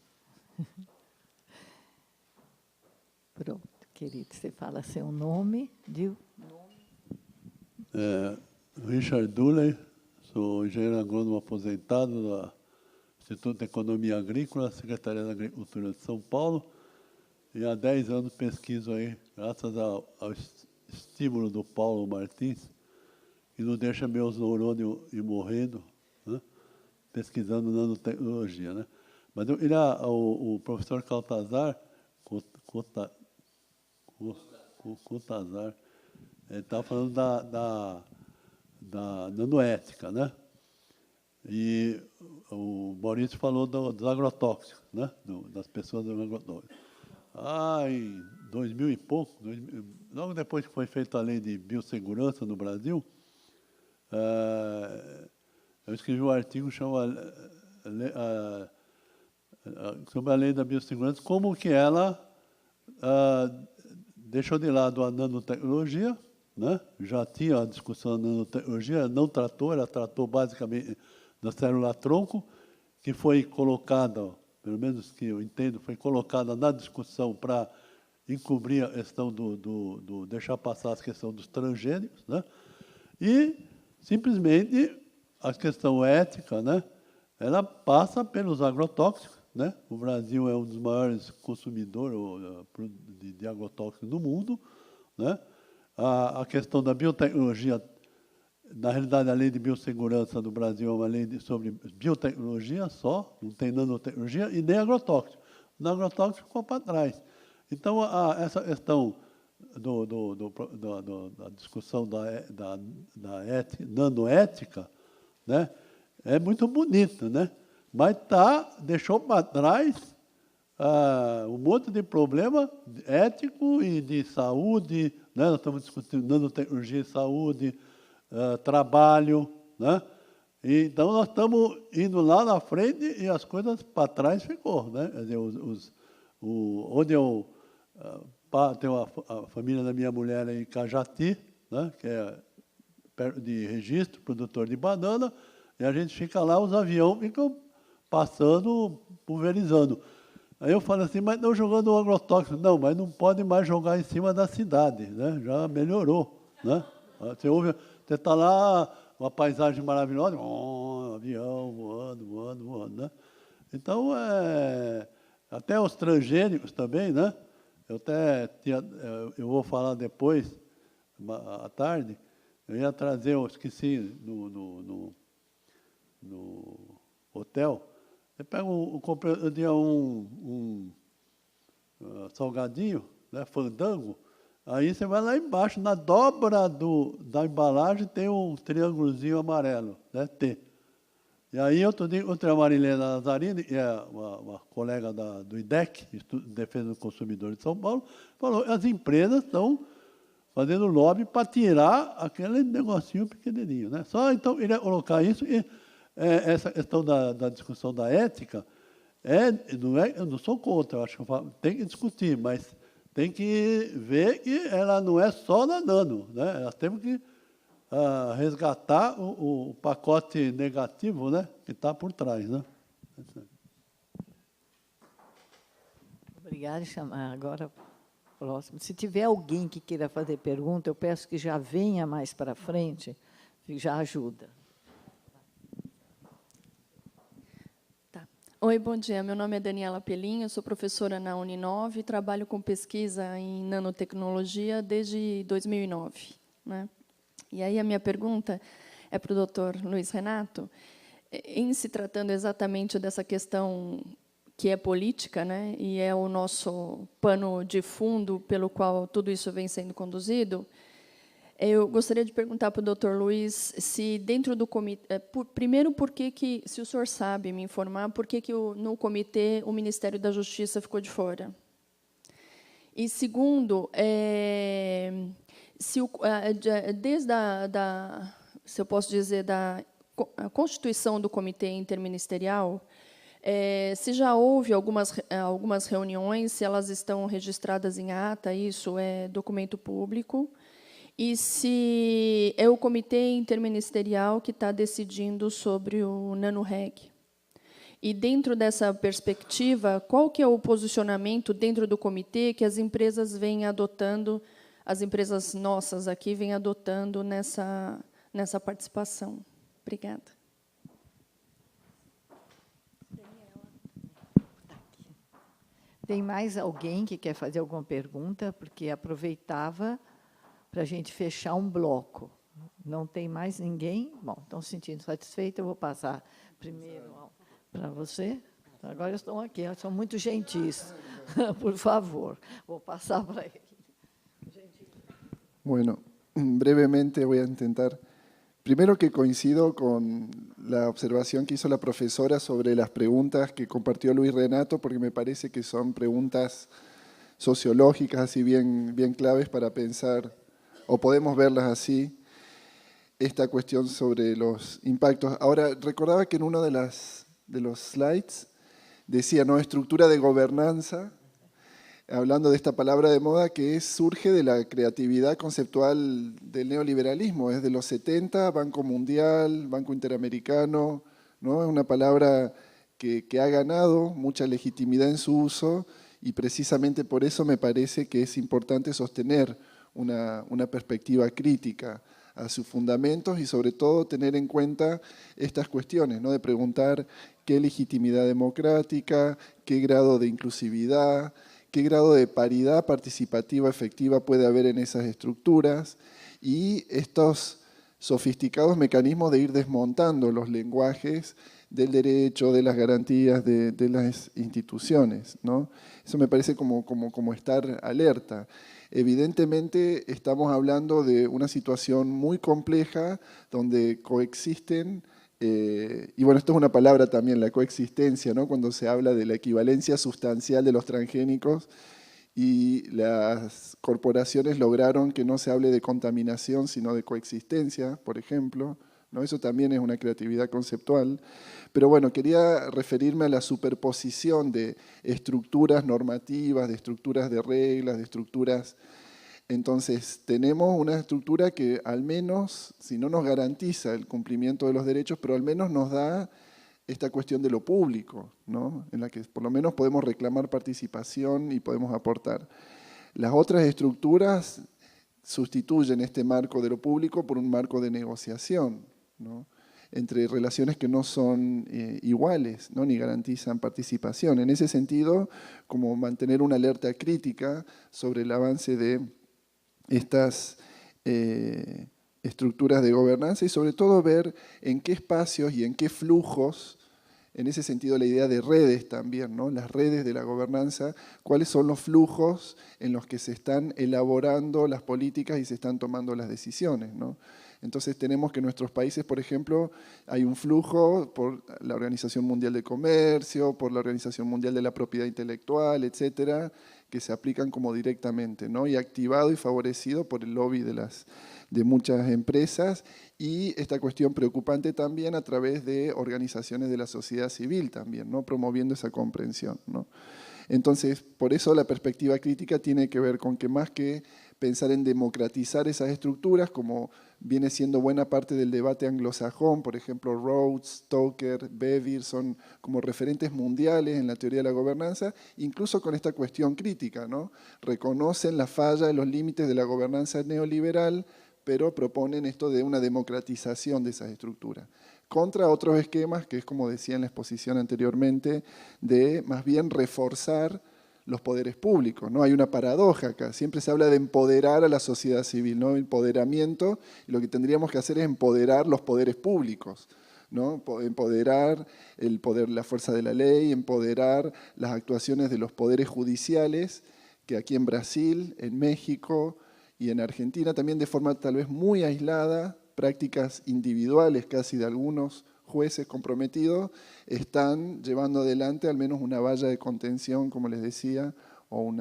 Pronto, querido, você fala seu nome. Richard Dulley, sou engenheiro agrônomo aposentado da Instituto de Economia Agrícola, Secretaria da Agricultura de São Paulo, e há 10 anos pesquiso aí, graças ao estímulo do Paulo Martins, que não deixa meus neurônios ir morrendo, né? Pesquisando nanotecnologia, né? Mas o professor Caltazar, estava falando da nanoética, né? E o Maurício falou dos agrotóxicos, né? Das pessoas dos agrotóxicos. Em 2000 e pouco, logo depois que foi feita a lei de biossegurança no Brasil, eu escrevi um artigo chamado sobre a lei da biossegurança, como que ela deixou de lado a nanotecnologia, né? Já tinha a discussão da nanotecnologia, não tratou, ela tratou basicamente da célula-tronco, que foi colocada, pelo menos que eu entendo, foi colocada na discussão para encobrir a questão deixar passar a questão dos transgênicos, né? E, simplesmente, a questão ética, né? Ela passa pelos agrotóxicos, né? O Brasil é um dos maiores consumidores de agrotóxicos do mundo, né? A questão da biotecnologia, na realidade, a lei de biossegurança do Brasil é uma lei sobre biotecnologia só, não tem nanotecnologia e nem agrotóxico. O agrotóxico ficou para trás. Então, essa questão da discussão da nanoética, né, é muito bonita, né? Mas deixou para trás um monte de problema ético e de saúde, né? Nós estamos discutindo nanotecnologia e saúde, trabalho, né? Então, nós estamos indo lá na frente e as coisas para trás ficou, né? Quer dizer, onde eu tenho a família da minha mulher em Cajati, né? Que é perto de Registro, produtor de banana, e a gente fica lá, os aviões ficam passando, pulverizando. Aí eu falo assim, mas estão jogando agrotóxico. Não, mas não pode mais jogar em cima da cidade, né? Já melhorou, né? Você está lá, uma paisagem maravilhosa, avião voando, né? Então, até os transgênicos também, né? Eu vou falar depois, à tarde, eu ia trazer, eu esqueci, no hotel, eu tinha um salgadinho, né, fandango, aí você vai lá embaixo, na dobra da embalagem tem um triângulozinho amarelo, né, T. E aí outro dia encontrei a Marilena Lazzarini, que é uma colega do IDEC, Instituto de Defesa do Consumidor de São Paulo, falou que as empresas estão fazendo lobby para tirar aquele negocinho pequenininho, né? Só então eu iria colocar isso e essa questão da discussão da ética, eu não sou contra, eu acho que tem que discutir, mas tem que ver que ela não é só na nano, né? Nós temos que resgatar o pacote negativo, né, que está por trás, né? Obrigada. Agora, próximo. Se tiver alguém que queira fazer pergunta, eu peço que já venha mais para frente, que já ajuda. Oi, bom dia. Meu nome é Daniela Pelinho, eu sou professora na Uninove e trabalho com pesquisa em nanotecnologia desde 2009. Né? E aí a minha pergunta é para o Dr. Luiz Renato, em se tratando exatamente dessa questão que é política, né, e é o nosso pano de fundo pelo qual tudo isso vem sendo conduzido, eu gostaria de perguntar para o Dr. Luiz se dentro do comitê, primeiro, se o senhor sabe me informar, por que no comitê o Ministério da Justiça ficou de fora. E segundo, desde se eu posso dizer, da constituição do comitê interministerial, se já houve algumas reuniões, se elas estão registradas em ata, isso é documento público, e se é o comitê interministerial que está decidindo sobre o NanoReg. E, dentro dessa perspectiva, qual que é o posicionamento dentro do comitê que as empresas vêm adotando, as empresas nossas aqui vêm adotando nessa participação? Obrigada. Tem mais alguém que quer fazer alguma pergunta? Porque aproveitava para a gente fechar um bloco. Não tem mais ninguém? Bom, estão se sentindo satisfeitos, eu vou passar primeiro para você. Agora estão aqui, são muito gentis. Por favor, vou passar para ele. Bueno, brevemente voy a intentar. Primero que coincido con la observación que hizo la profesora sobre las preguntas que compartió Luis Renato, porque me parece que son preguntas sociológicas, así bien claves para pensar, o podemos verlas así, esta cuestión sobre los impactos. Ahora, recordaba que en uno de los slides decía, ¿no?, estructura de gobernanza, hablando de esta palabra de moda que surge de la creatividad conceptual del neoliberalismo, es de los 70, Banco Mundial, Banco Interamericano, ¿no? Es una palabra que ha ganado mucha legitimidad en su uso y precisamente por eso me parece que es importante sostener una perspectiva crítica a sus fundamentos y sobre todo tener en cuenta estas cuestiones, ¿no?, de preguntar qué legitimidad democrática, qué grado de inclusividad, qué grado de paridad participativa efectiva puede haber en esas estructuras y estos sofisticados mecanismos de ir desmontando los lenguajes del derecho, de las garantías de las instituciones, ¿no? Eso me parece como estar alerta. Evidentemente estamos hablando de una situación muy compleja donde coexisten, y bueno, esto es una palabra también, la coexistencia, ¿no?, cuando se habla de la equivalencia sustancial de los transgénicos y las corporaciones lograron que no se hable de contaminación, sino de coexistencia, por ejemplo, ¿no? Eso también es una creatividad conceptual. Pero bueno, quería referirme a la superposición de estructuras normativas, de estructuras de reglas, de estructuras. Entonces, tenemos una estructura que al menos, si no nos garantiza el cumplimiento de los derechos, pero al menos nos da esta cuestión de lo público, ¿no?, en la que por lo menos podemos reclamar participación y podemos aportar. Las otras estructuras sustituyen este marco de lo público por un marco de negociación, ¿no?, entre relaciones que no son iguales, ¿no?, ni garantizan participación. En ese sentido, como mantener una alerta crítica sobre el avance de estas estructuras de gobernanza y sobre todo ver en qué espacios y en qué flujos, en ese sentido la idea de redes también, ¿no?, las redes de la gobernanza, cuáles son los flujos en los que se están elaborando las políticas y se están tomando las decisiones, ¿no? Entonces tenemos que en nuestros países, por ejemplo, hay un flujo por la Organización Mundial de Comercio, por la Organización Mundial de la Propiedad Intelectual, etcétera, que se aplican como directamente, ¿no?, y activado y favorecido por el lobby de muchas empresas, y esta cuestión preocupante también a través de organizaciones de la sociedad civil también, ¿no?, promoviendo esa comprensión, ¿no? Entonces, por eso la perspectiva crítica tiene que ver con que más que pensar en democratizar esas estructuras, como viene siendo buena parte del debate anglosajón, por ejemplo, Rhodes, Stoker, Bevere, son como referentes mundiales en la teoría de la gobernanza, incluso con esta cuestión crítica, ¿no? Reconocen la falla de los límites de la gobernanza neoliberal, pero proponen esto de una democratización de esas estructuras. Contra otros esquemas, que es como decía en la exposición anteriormente, de más bien reforzar los poderes públicos, ¿no? Hay una paradoja acá, siempre se habla de empoderar a la sociedad civil, ¿no?, empoderamiento, y lo que tendríamos que hacer es empoderar los poderes públicos, ¿no?, empoderar la fuerza de la ley, empoderar las actuaciones de los poderes judiciales, que aquí en Brasil, en México y en Argentina también de forma tal vez muy aislada, prácticas individuales casi de algunos jueces comprometidos, están llevando adelante al menos una valla de contención, como les decía, o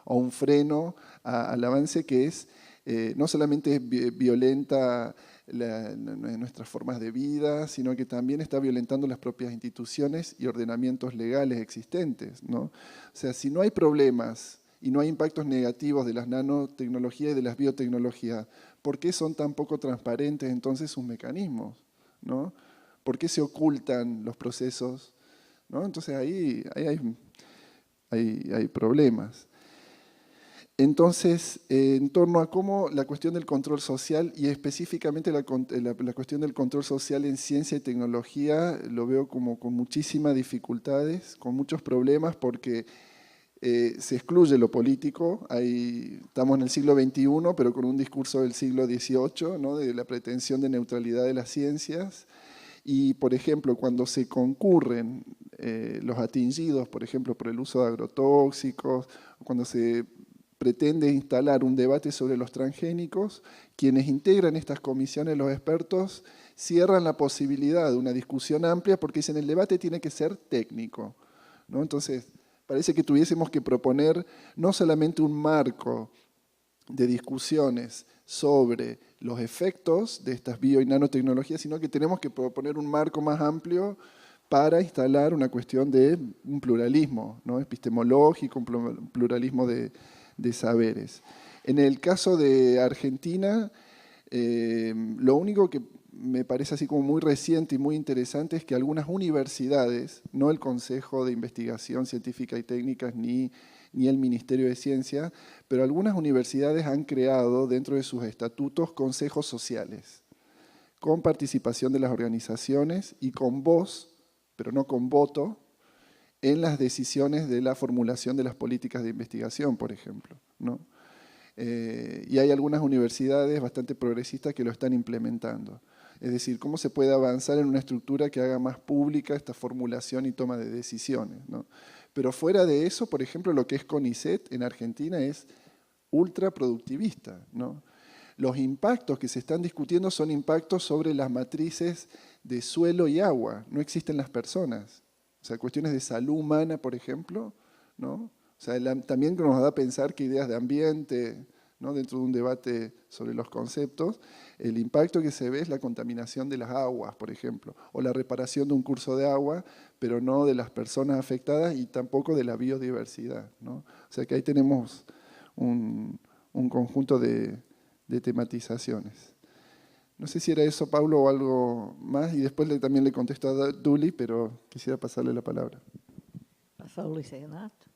un freno al avance que es no solamente violenta nuestras formas de vida, sino que también está violentando las propias instituciones y ordenamientos legales existentes, ¿no? O sea, si no hay problemas y no hay impactos negativos de las nanotecnologías y de las biotecnologías, ¿por qué son tan poco transparentes entonces sus mecanismos, ¿no? ¿Por qué se ocultan los procesos, ¿no? Entonces ahí hay problemas. Entonces, en torno a cómo la cuestión del control social y específicamente la cuestión del control social en ciencia y tecnología, lo veo como con muchísimas dificultades, con muchos problemas, porque se excluye lo político. Estamos en el siglo XXI, pero con un discurso del siglo XVIII, ¿no? De la pretensión de neutralidad de las ciencias. Y, por ejemplo, cuando se concurren los atingidos, por ejemplo, por el uso de agrotóxicos, cuando se pretende instalar un debate sobre los transgénicos, quienes integran estas comisiones, los expertos, cierran la posibilidad de una discusión amplia porque dicen el debate tiene que ser técnico, ¿no? Entonces, parece que tuviésemos que proponer no solamente un marco de discusiones sobre los efectos de estas bio y nanotecnologías, sino que tenemos que proponer un marco más amplio para instalar una cuestión de un pluralismo, ¿no? Epistemológico, un pluralismo de saberes. En el caso de Argentina, lo único que me parece así como muy reciente y muy interesante es que algunas universidades, no el Consejo de Investigación Científica y Técnicas ni el Ministerio de Ciencia, pero algunas universidades han creado dentro de sus estatutos consejos sociales, con participación de las organizaciones y con voz, pero no con voto, en las decisiones de la formulación de las políticas de investigación, por ejemplo, ¿no? Y hay algunas universidades bastante progresistas que lo están implementando. Es decir, cómo se puede avanzar en una estructura que haga más pública esta formulación y toma de decisiones, ¿no? Pero fuera de eso, por ejemplo, lo que es CONICET en Argentina es ultraproductivista, ¿no? Los impactos que se están discutiendo son impactos sobre las matrices de suelo y agua, no existen las personas. O sea, cuestiones de salud humana, por ejemplo, ¿no? O sea, también nos da a pensar que ideas de ambiente, ¿no? Dentro de un debate sobre los conceptos, el impacto que se ve es la contaminación de las aguas, por ejemplo, o la reparación de un curso de agua, pero no de las personas afectadas y tampoco de la biodiversidad, ¿no? O sea que ahí tenemos un conjunto de tematizaciones. No sé si era eso, Paulo, o algo más, y después también le contesto a Duli, pero quisiera pasarle la palabra. Passa a Luiz Renato.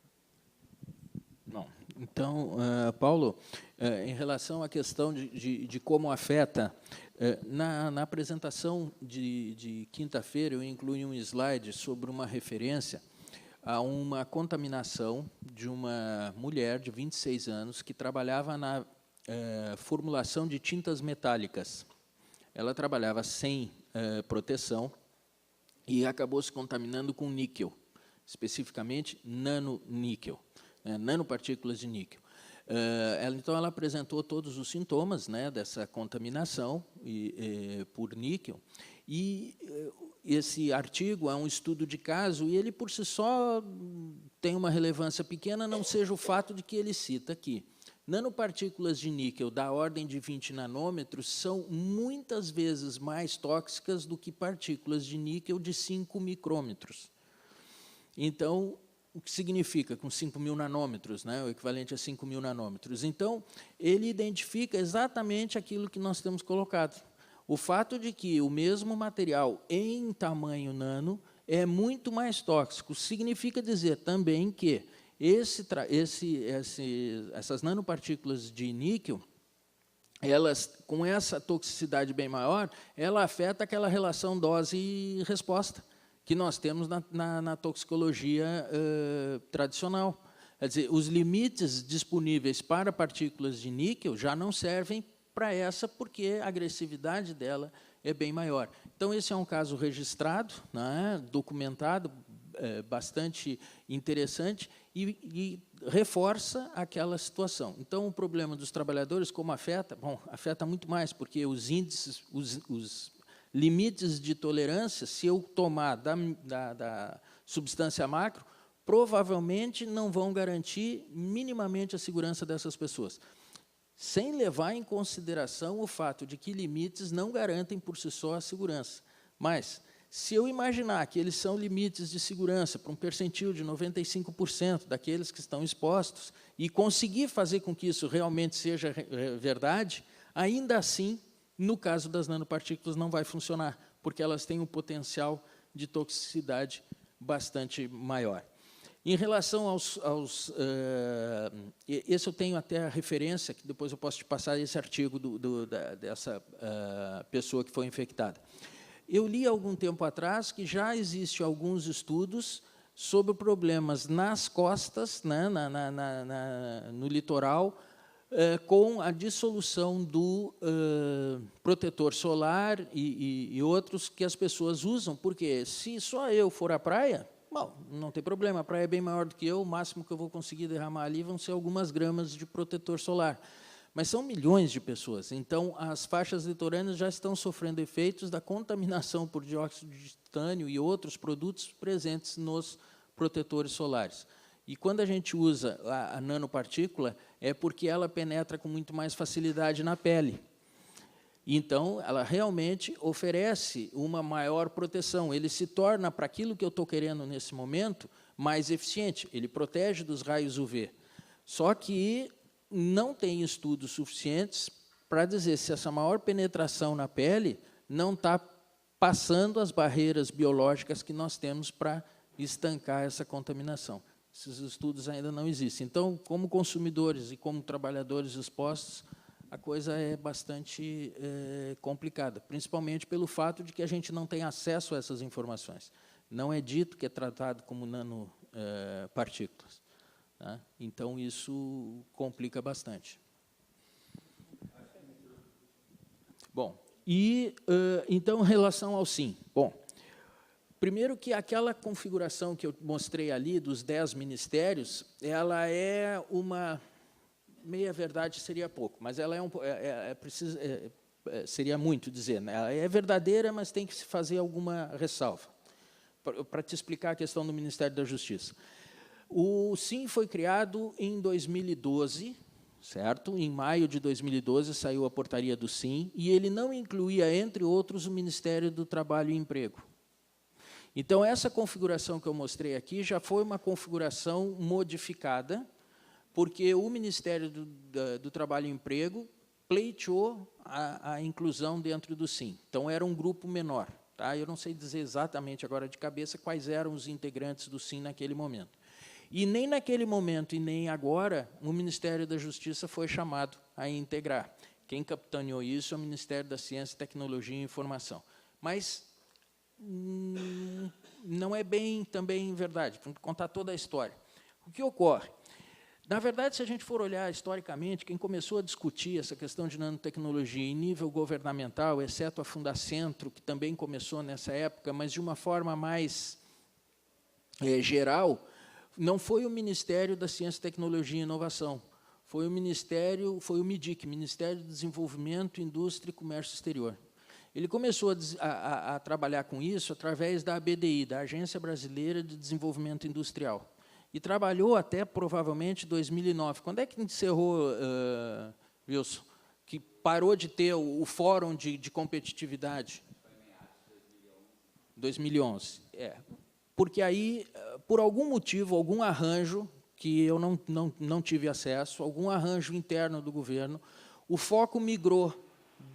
Não. Então, Paulo, em relação à questão de como afeta, na apresentação de quinta-feira eu incluí um slide sobre uma referência a uma contaminação de uma mulher de 26 anos que trabalhava na formulação de tintas metálicas. Ela trabalhava sem proteção e acabou se contaminando com níquel, especificamente nanoníquel. Nanopartículas de níquel. Então, ela apresentou todos os sintomas, né, dessa contaminação por níquel, e esse artigo é um estudo de caso, e ele, por si só, tem uma relevância pequena, a não seja o fato de que ele cita aqui. Nanopartículas de níquel da ordem de 20 nanômetros são muitas vezes mais tóxicas do que partículas de níquel de 5 micrômetros. Então, o que significa com 5.000 nanômetros, né, o equivalente a 5.000 nanômetros. Então, ele identifica exatamente aquilo que nós temos colocado. O fato de que o mesmo material em tamanho nano é muito mais tóxico significa dizer também que essas nanopartículas de níquel, elas, com essa toxicidade bem maior, ela afeta aquela relação dose e resposta que nós temos na toxicologia tradicional. Quer dizer, os limites disponíveis para partículas de níquel já não servem para essa, porque a agressividade dela é bem maior. Então, esse é um caso registrado, né, documentado, bastante interessante, e reforça aquela situação. Então, o problema dos trabalhadores, como afeta? Bom, afeta muito mais, porque os índices, os limites de tolerância, se eu tomar da substância macro, provavelmente não vão garantir minimamente a segurança dessas pessoas, sem levar em consideração o fato de que limites não garantem por si só a segurança. Mas, se eu imaginar que eles são limites de segurança para um percentil de 95% daqueles que estão expostos, e conseguir fazer com que isso realmente seja verdade, ainda assim, no caso das nanopartículas, não vai funcionar, porque elas têm um potencial de toxicidade bastante maior. Em relação esse eu tenho até a referência, que depois eu posso te passar esse artigo dessa pessoa que foi infectada. Eu li, algum tempo atrás, que já existem alguns estudos sobre problemas nas costas, né, no litoral, com a dissolução do protetor solar e outros que as pessoas usam, porque se só eu for à praia, bom, não tem problema, a praia é bem maior do que eu, o máximo que eu vou conseguir derramar ali vão ser algumas gramas de protetor solar. Mas são milhões de pessoas, então as faixas litorâneas já estão sofrendo efeitos da contaminação por dióxido de titânio e outros produtos presentes nos protetores solares. E quando a gente usa a nanopartícula, é porque ela penetra com muito mais facilidade na pele. Então, ela realmente oferece uma maior proteção. Ele se torna, para aquilo que eu estou querendo nesse momento, mais eficiente. Ele protege dos raios UV. Só que não tem estudos suficientes para dizer se essa maior penetração na pele não está passando as barreiras biológicas que nós temos para estancar essa contaminação. Esses estudos ainda não existem. Então, como consumidores e como trabalhadores expostos, a coisa é bastante complicada, principalmente pelo fato de que a gente não tem acesso a essas informações. Não é dito que é tratado como nanopartículas. Tá? Então, isso complica bastante. Bom, e, então, em relação ao SIM. Bom, primeiro que aquela configuração que eu mostrei ali, dos 10 ministérios, ela é uma... meia-verdade seria pouco, mas ela seria muito dizer. Né? Ela é verdadeira, mas tem que se fazer alguma ressalva. Para te explicar a questão do Ministério da Justiça. O SIM foi criado em 2012, certo? Em maio de 2012 saiu a portaria do SIM, e ele não incluía, entre outros, o Ministério do Trabalho e Emprego. Então, essa configuração que eu mostrei aqui já foi uma configuração modificada, porque o Ministério do Trabalho e Emprego pleiteou a inclusão dentro do SIM. Então, era um grupo menor. Tá? Eu não sei dizer exatamente agora de cabeça quais eram os integrantes do SIM naquele momento. E nem naquele momento e nem agora o Ministério da Justiça foi chamado a integrar. Quem capitaneou isso é o Ministério da Ciência, Tecnologia e Informação. Mas não é bem também verdade, para contar toda a história. O que ocorre? Na verdade, se a gente for olhar historicamente, quem começou a discutir essa questão de nanotecnologia em nível governamental, exceto a Fundacentro, que também começou nessa época, mas de uma forma mais geral, não foi o Ministério da Ciência, Tecnologia e Inovação, foi o MIDIC, Ministério do Desenvolvimento, Indústria e Comércio Exterior. Ele começou a trabalhar com isso através da ABDI, da Agência Brasileira de Desenvolvimento Industrial. E trabalhou até, provavelmente, 2009. Quando é que encerrou, Wilson? Que parou de ter o Fórum de Competitividade? 2011. Porque aí, por algum motivo, algum arranjo, que eu não tive acesso, algum arranjo interno do governo, o foco migrou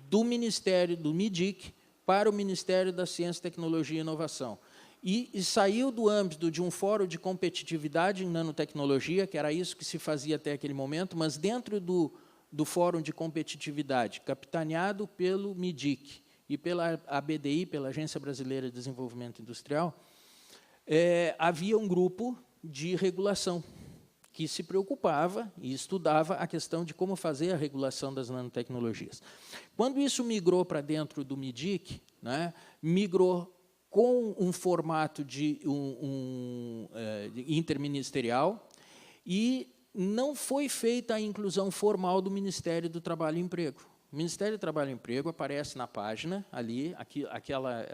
do Ministério, do MIDIC, para o Ministério da Ciência, Tecnologia e Inovação. E saiu do âmbito de um fórum de competitividade em nanotecnologia, que era isso que se fazia até aquele momento, mas dentro do fórum de competitividade, capitaneado pelo MIDIC e pela ABDI, pela Agência Brasileira de Desenvolvimento Industrial, havia um grupo de regulação que se preocupava e estudava a questão de como fazer a regulação das nanotecnologias. Quando isso migrou para dentro do MIDIC, né, migrou com um formato de interministerial, e não foi feita a inclusão formal do Ministério do Trabalho e Emprego. O Ministério do Trabalho e Emprego aparece na página, ali, aquela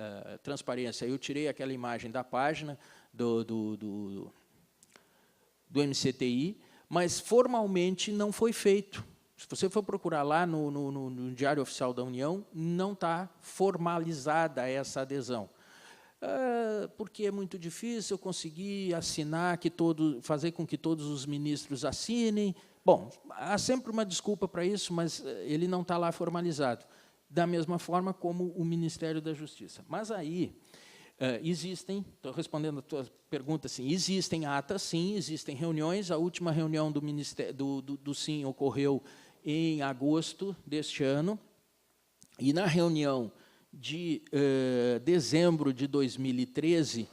transparência. Eu tirei aquela imagem da página do MCTI, mas formalmente não foi feito. Se você for procurar lá no Diário Oficial da União, não está formalizada essa adesão. Porque é muito difícil eu conseguir assinar, fazer com que todos os ministros assinem. Bom, há sempre uma desculpa para isso, mas ele não está lá formalizado, da mesma forma como o Ministério da Justiça. Mas aí existem, estou respondendo a tua pergunta, sim, existem atas, sim, existem reuniões. A última reunião do SIM ocorreu em agosto deste ano, e na reunião de dezembro de 2013,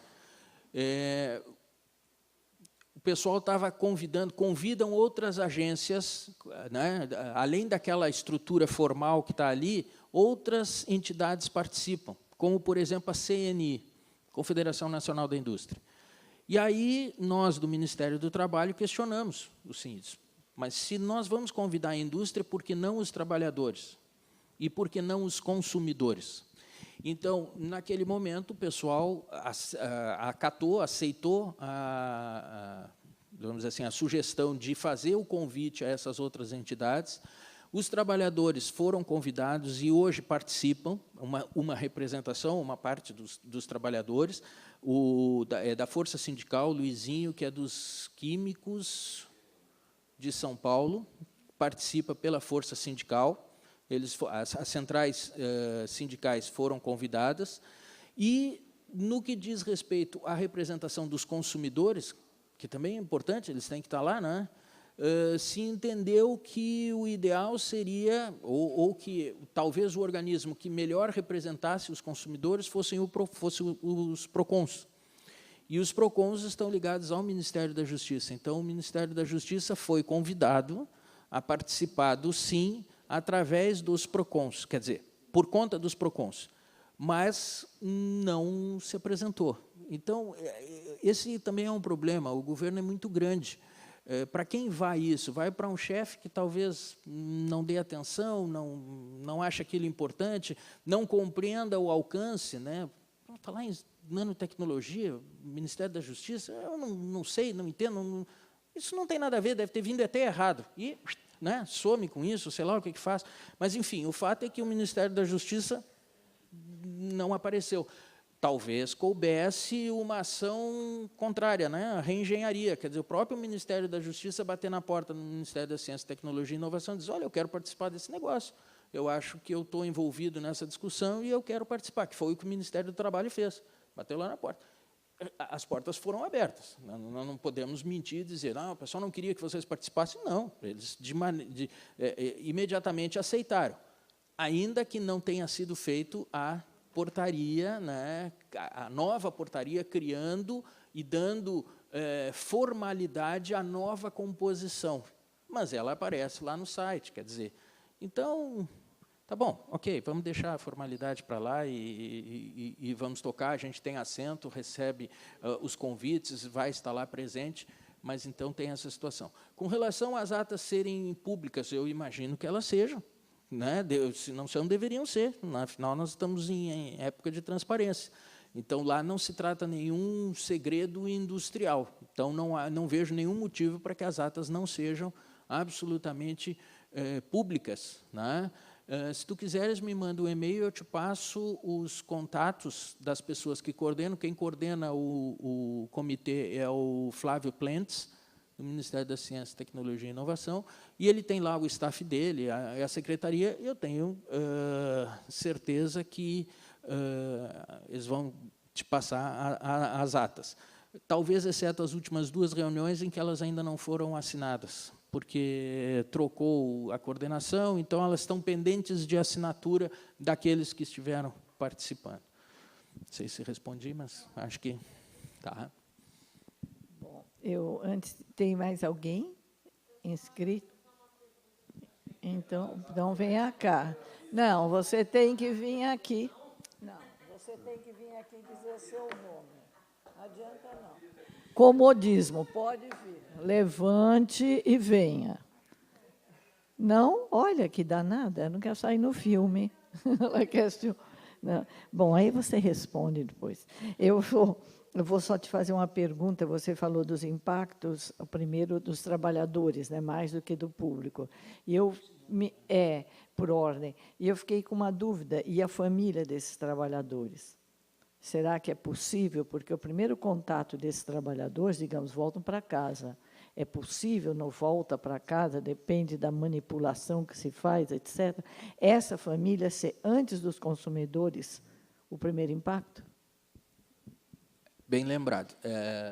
pessoal estava convidam outras agências, né, além daquela estrutura formal que está ali, outras entidades participam, como, por exemplo, a CNI, Confederação Nacional da Indústria. E aí, nós, do Ministério do Trabalho, questionamos o Sindicato. Mas, se nós vamos convidar a indústria, por que não os trabalhadores? E por que não os consumidores? Então, naquele momento, o pessoal acatou, aceitou vamos dizer assim, a sugestão de fazer o convite a essas outras entidades. Os trabalhadores foram convidados e hoje participam, uma representação, uma parte dos trabalhadores, da Força Sindical, Luizinho, que é dos Químicos de São Paulo, participa pela Força Sindical. As centrais sindicais foram convidadas, e, no que diz respeito à representação dos consumidores, que também é importante, eles têm que estar lá, né? Se entendeu que o ideal seria, ou que talvez o organismo que melhor representasse os consumidores fosse os PROCONs. E os PROCONs estão ligados ao Ministério da Justiça. Então, o Ministério da Justiça foi convidado a participar do SIM, através dos PROCONs, quer dizer, por conta dos PROCONs, mas não se apresentou. Então, esse também é um problema, o governo é muito grande. Para quem vai isso? Vai para um chefe que talvez não dê atenção, não ache aquilo importante, não compreenda o alcance, né? Falar em nanotecnologia, Ministério da Justiça, eu não sei, não entendo, isso não tem nada a ver, deve ter vindo até errado. E, né, some com isso, sei lá o que faz. Mas, enfim, o fato é que o Ministério da Justiça não apareceu. Talvez coubesse uma ação contrária, né, a reengenharia. Quer dizer, o próprio Ministério da Justiça bater na porta do Ministério da Ciência, Tecnologia e Inovação e dizer, olha, eu quero participar desse negócio. Eu acho que eu estou envolvido nessa discussão e eu quero participar, que foi o que o Ministério do Trabalho fez. Bateu lá na porta. As portas foram abertas. Nós não podemos mentir e dizer, o pessoal não queria que vocês participassem. Não, eles imediatamente aceitaram, ainda que não tenha sido feito a portaria, né, a nova portaria, criando e dando formalidade à nova composição. Mas ela aparece lá no site, quer dizer. Então, tá bom, ok, vamos deixar a formalidade para lá e vamos tocar, a gente tem assento, recebe os convites, vai estar lá presente, mas então tem essa situação. Com relação às atas serem públicas, eu imagino que elas sejam, né? Se não deveriam ser, afinal nós estamos em época de transparência. Então, lá não se trata nenhum segredo industrial, então não vejo nenhum motivo para que as atas não sejam absolutamente públicas, né? Se tu quiseres, me manda um e-mail, eu te passo os contatos das pessoas que coordenam. Quem coordena o comitê é o Flávio Plentes, do Ministério da Ciência, Tecnologia e Inovação, e ele tem lá o staff dele, a secretaria, e eu tenho certeza que eles vão te passar as atas. Talvez, exceto as últimas 2 reuniões em que elas ainda não foram assinadas, porque trocou a coordenação, então elas estão pendentes de assinatura daqueles que estiveram participando. Não sei se respondi, mas acho que tá. Bom, tem mais alguém inscrito? Então venha cá. Não, você tem que vir aqui. Não, você tem que vir aqui dizer o seu nome. Não adianta não. Comodismo, pode vir. Levante e venha. Não? Olha que danada, eu não quero sair no filme. Ela quer... Não. Bom, aí você responde depois. Eu vou só te fazer uma pergunta. Você falou dos impactos, o primeiro dos trabalhadores, né, mais do que do público. E por ordem. E eu fiquei com uma dúvida. E a família desses trabalhadores? Será que é possível? Porque o primeiro contato desses trabalhadores, digamos, voltam para casa. É possível, não volta para casa, depende da manipulação que se faz, etc. Essa família ser, antes dos consumidores, o primeiro impacto? Bem lembrado.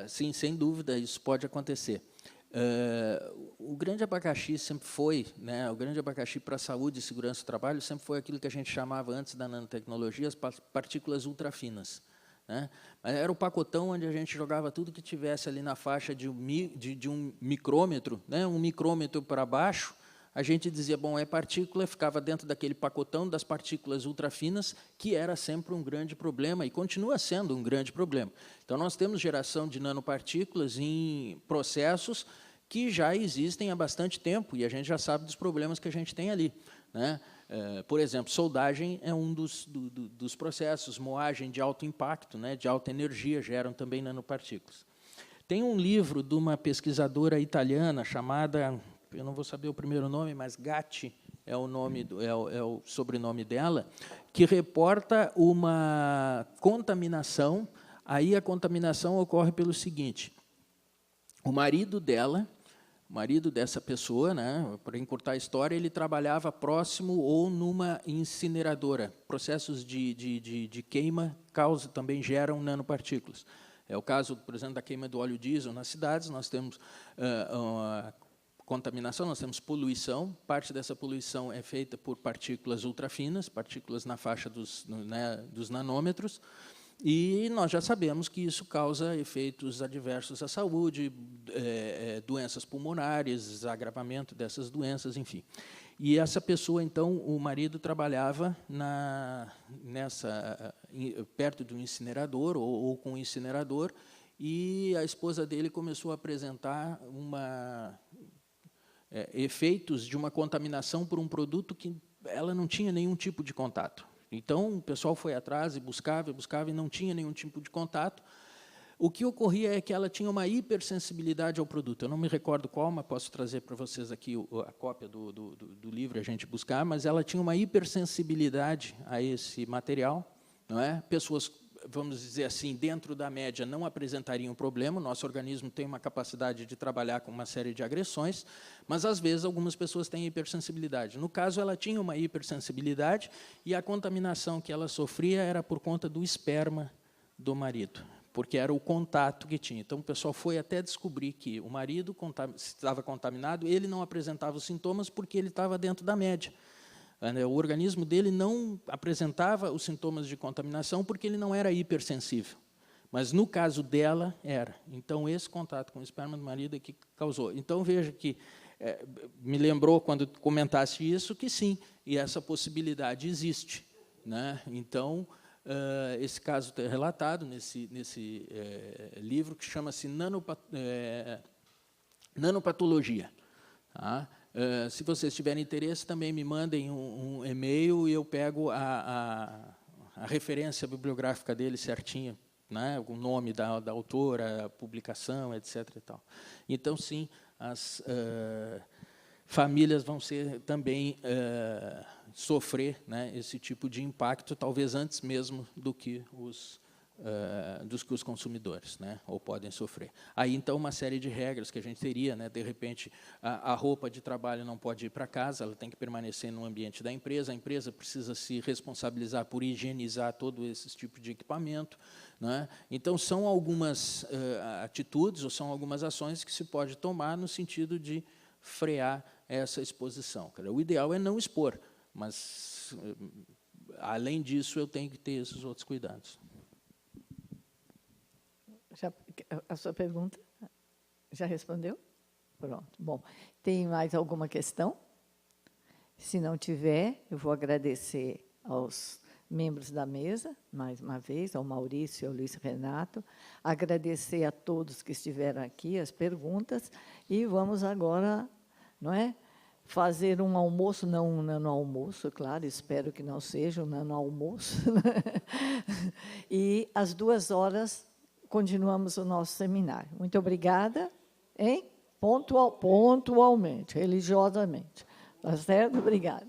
Sim, sem dúvida, isso pode acontecer. O grande abacaxi sempre foi, né, o grande abacaxi para a saúde e segurança do trabalho sempre foi aquilo que a gente chamava antes da nanotecnologia, as partículas ultrafinas, né? Mas era o pacotão onde a gente jogava tudo que tivesse ali na faixa de um micrômetro, né? Um micrômetro para baixo, a gente dizia, bom, é partícula, ficava dentro daquele pacotão das partículas ultrafinas, que era sempre um grande problema, e continua sendo um grande problema. Então, nós temos geração de nanopartículas em processos que já existem há bastante tempo, e a gente já sabe dos problemas que a gente tem ali, né? Por exemplo, soldagem é um dos processos, moagem de alto impacto, né, de alta energia, geram também nanopartículas. Tem um livro de uma pesquisadora italiana chamada, eu não vou saber o primeiro nome, mas Gatti é o nome, é o sobrenome dela, que reporta uma contaminação. Aí a contaminação ocorre pelo seguinte: o marido dessa pessoa, né, para encurtar a história, ele trabalhava próximo ou numa incineradora. Processos de queima também geram nanopartículas. É o caso, por exemplo, da queima do óleo diesel nas cidades. Nós temos contaminação, nós temos poluição. Parte dessa poluição é feita por partículas ultrafinas, partículas na faixa dos nanômetros. E nós já sabemos que isso causa efeitos adversos à saúde, doenças pulmonares, agravamento dessas doenças, enfim. E essa pessoa, então, o marido trabalhava perto de um incinerador ou com um incinerador, e a esposa dele começou a apresentar efeitos de uma contaminação por um produto que ela não tinha nenhum tipo de contato. Então, o pessoal foi atrás e buscava e não tinha nenhum tipo de contato. O que ocorria é que ela tinha uma hipersensibilidade ao produto. Eu não me recordo qual, mas posso trazer para vocês aqui a cópia do livro, a gente buscar, mas ela tinha uma hipersensibilidade a esse material, não é? Pessoas, vamos dizer assim, dentro da média não apresentariam problema. O nosso organismo tem uma capacidade de trabalhar com uma série de agressões, mas, às vezes, algumas pessoas têm hipersensibilidade. No caso, ela tinha uma hipersensibilidade e a contaminação que ela sofria era por conta do esperma do marido, porque era o contato que tinha. Então, o pessoal foi até descobrir que o marido estava contaminado, ele não apresentava os sintomas porque ele estava dentro da média. O organismo dele não apresentava os sintomas de contaminação porque ele não era hipersensível. Mas, no caso dela, era. Então, esse contato com o esperma do marido é que causou. Então, veja que me lembrou, quando comentasse isso, que sim, e essa possibilidade existe, né? Então, esse caso é relatado nesse livro, que chama-se Nanopatologia. Tá? Se vocês tiverem interesse, também me mandem um e-mail e eu pego a referência bibliográfica dele certinha, né? O nome da autora, a publicação, etc. E tal. Então, sim, as famílias vão também sofrer, né, esse tipo de impacto, talvez antes mesmo do que os consumidores, né, ou podem sofrer. Aí, então, uma série de regras que a gente teria, né, de repente, a roupa de trabalho não pode ir para casa, ela tem que permanecer no ambiente da empresa, a empresa precisa se responsabilizar por higienizar todo esse tipo de equipamento, né? Então, são algumas atitudes ou são algumas ações que se pode tomar no sentido de frear essa exposição. O ideal é não expor, mas, além disso, eu tenho que ter esses outros cuidados. A sua pergunta já respondeu? Pronto. Bom, tem mais alguma questão? Se não tiver, eu vou agradecer aos membros da mesa, mais uma vez, ao Maurício e ao Luiz Renato, agradecer a todos que estiveram aqui, as perguntas, e vamos agora, não é, fazer um almoço, não um nano-almoço, claro, espero que não seja um nano-almoço, e às 14h continuamos o nosso seminário. Muito obrigada, hein? Pontualmente, religiosamente. Tá certo? Obrigada.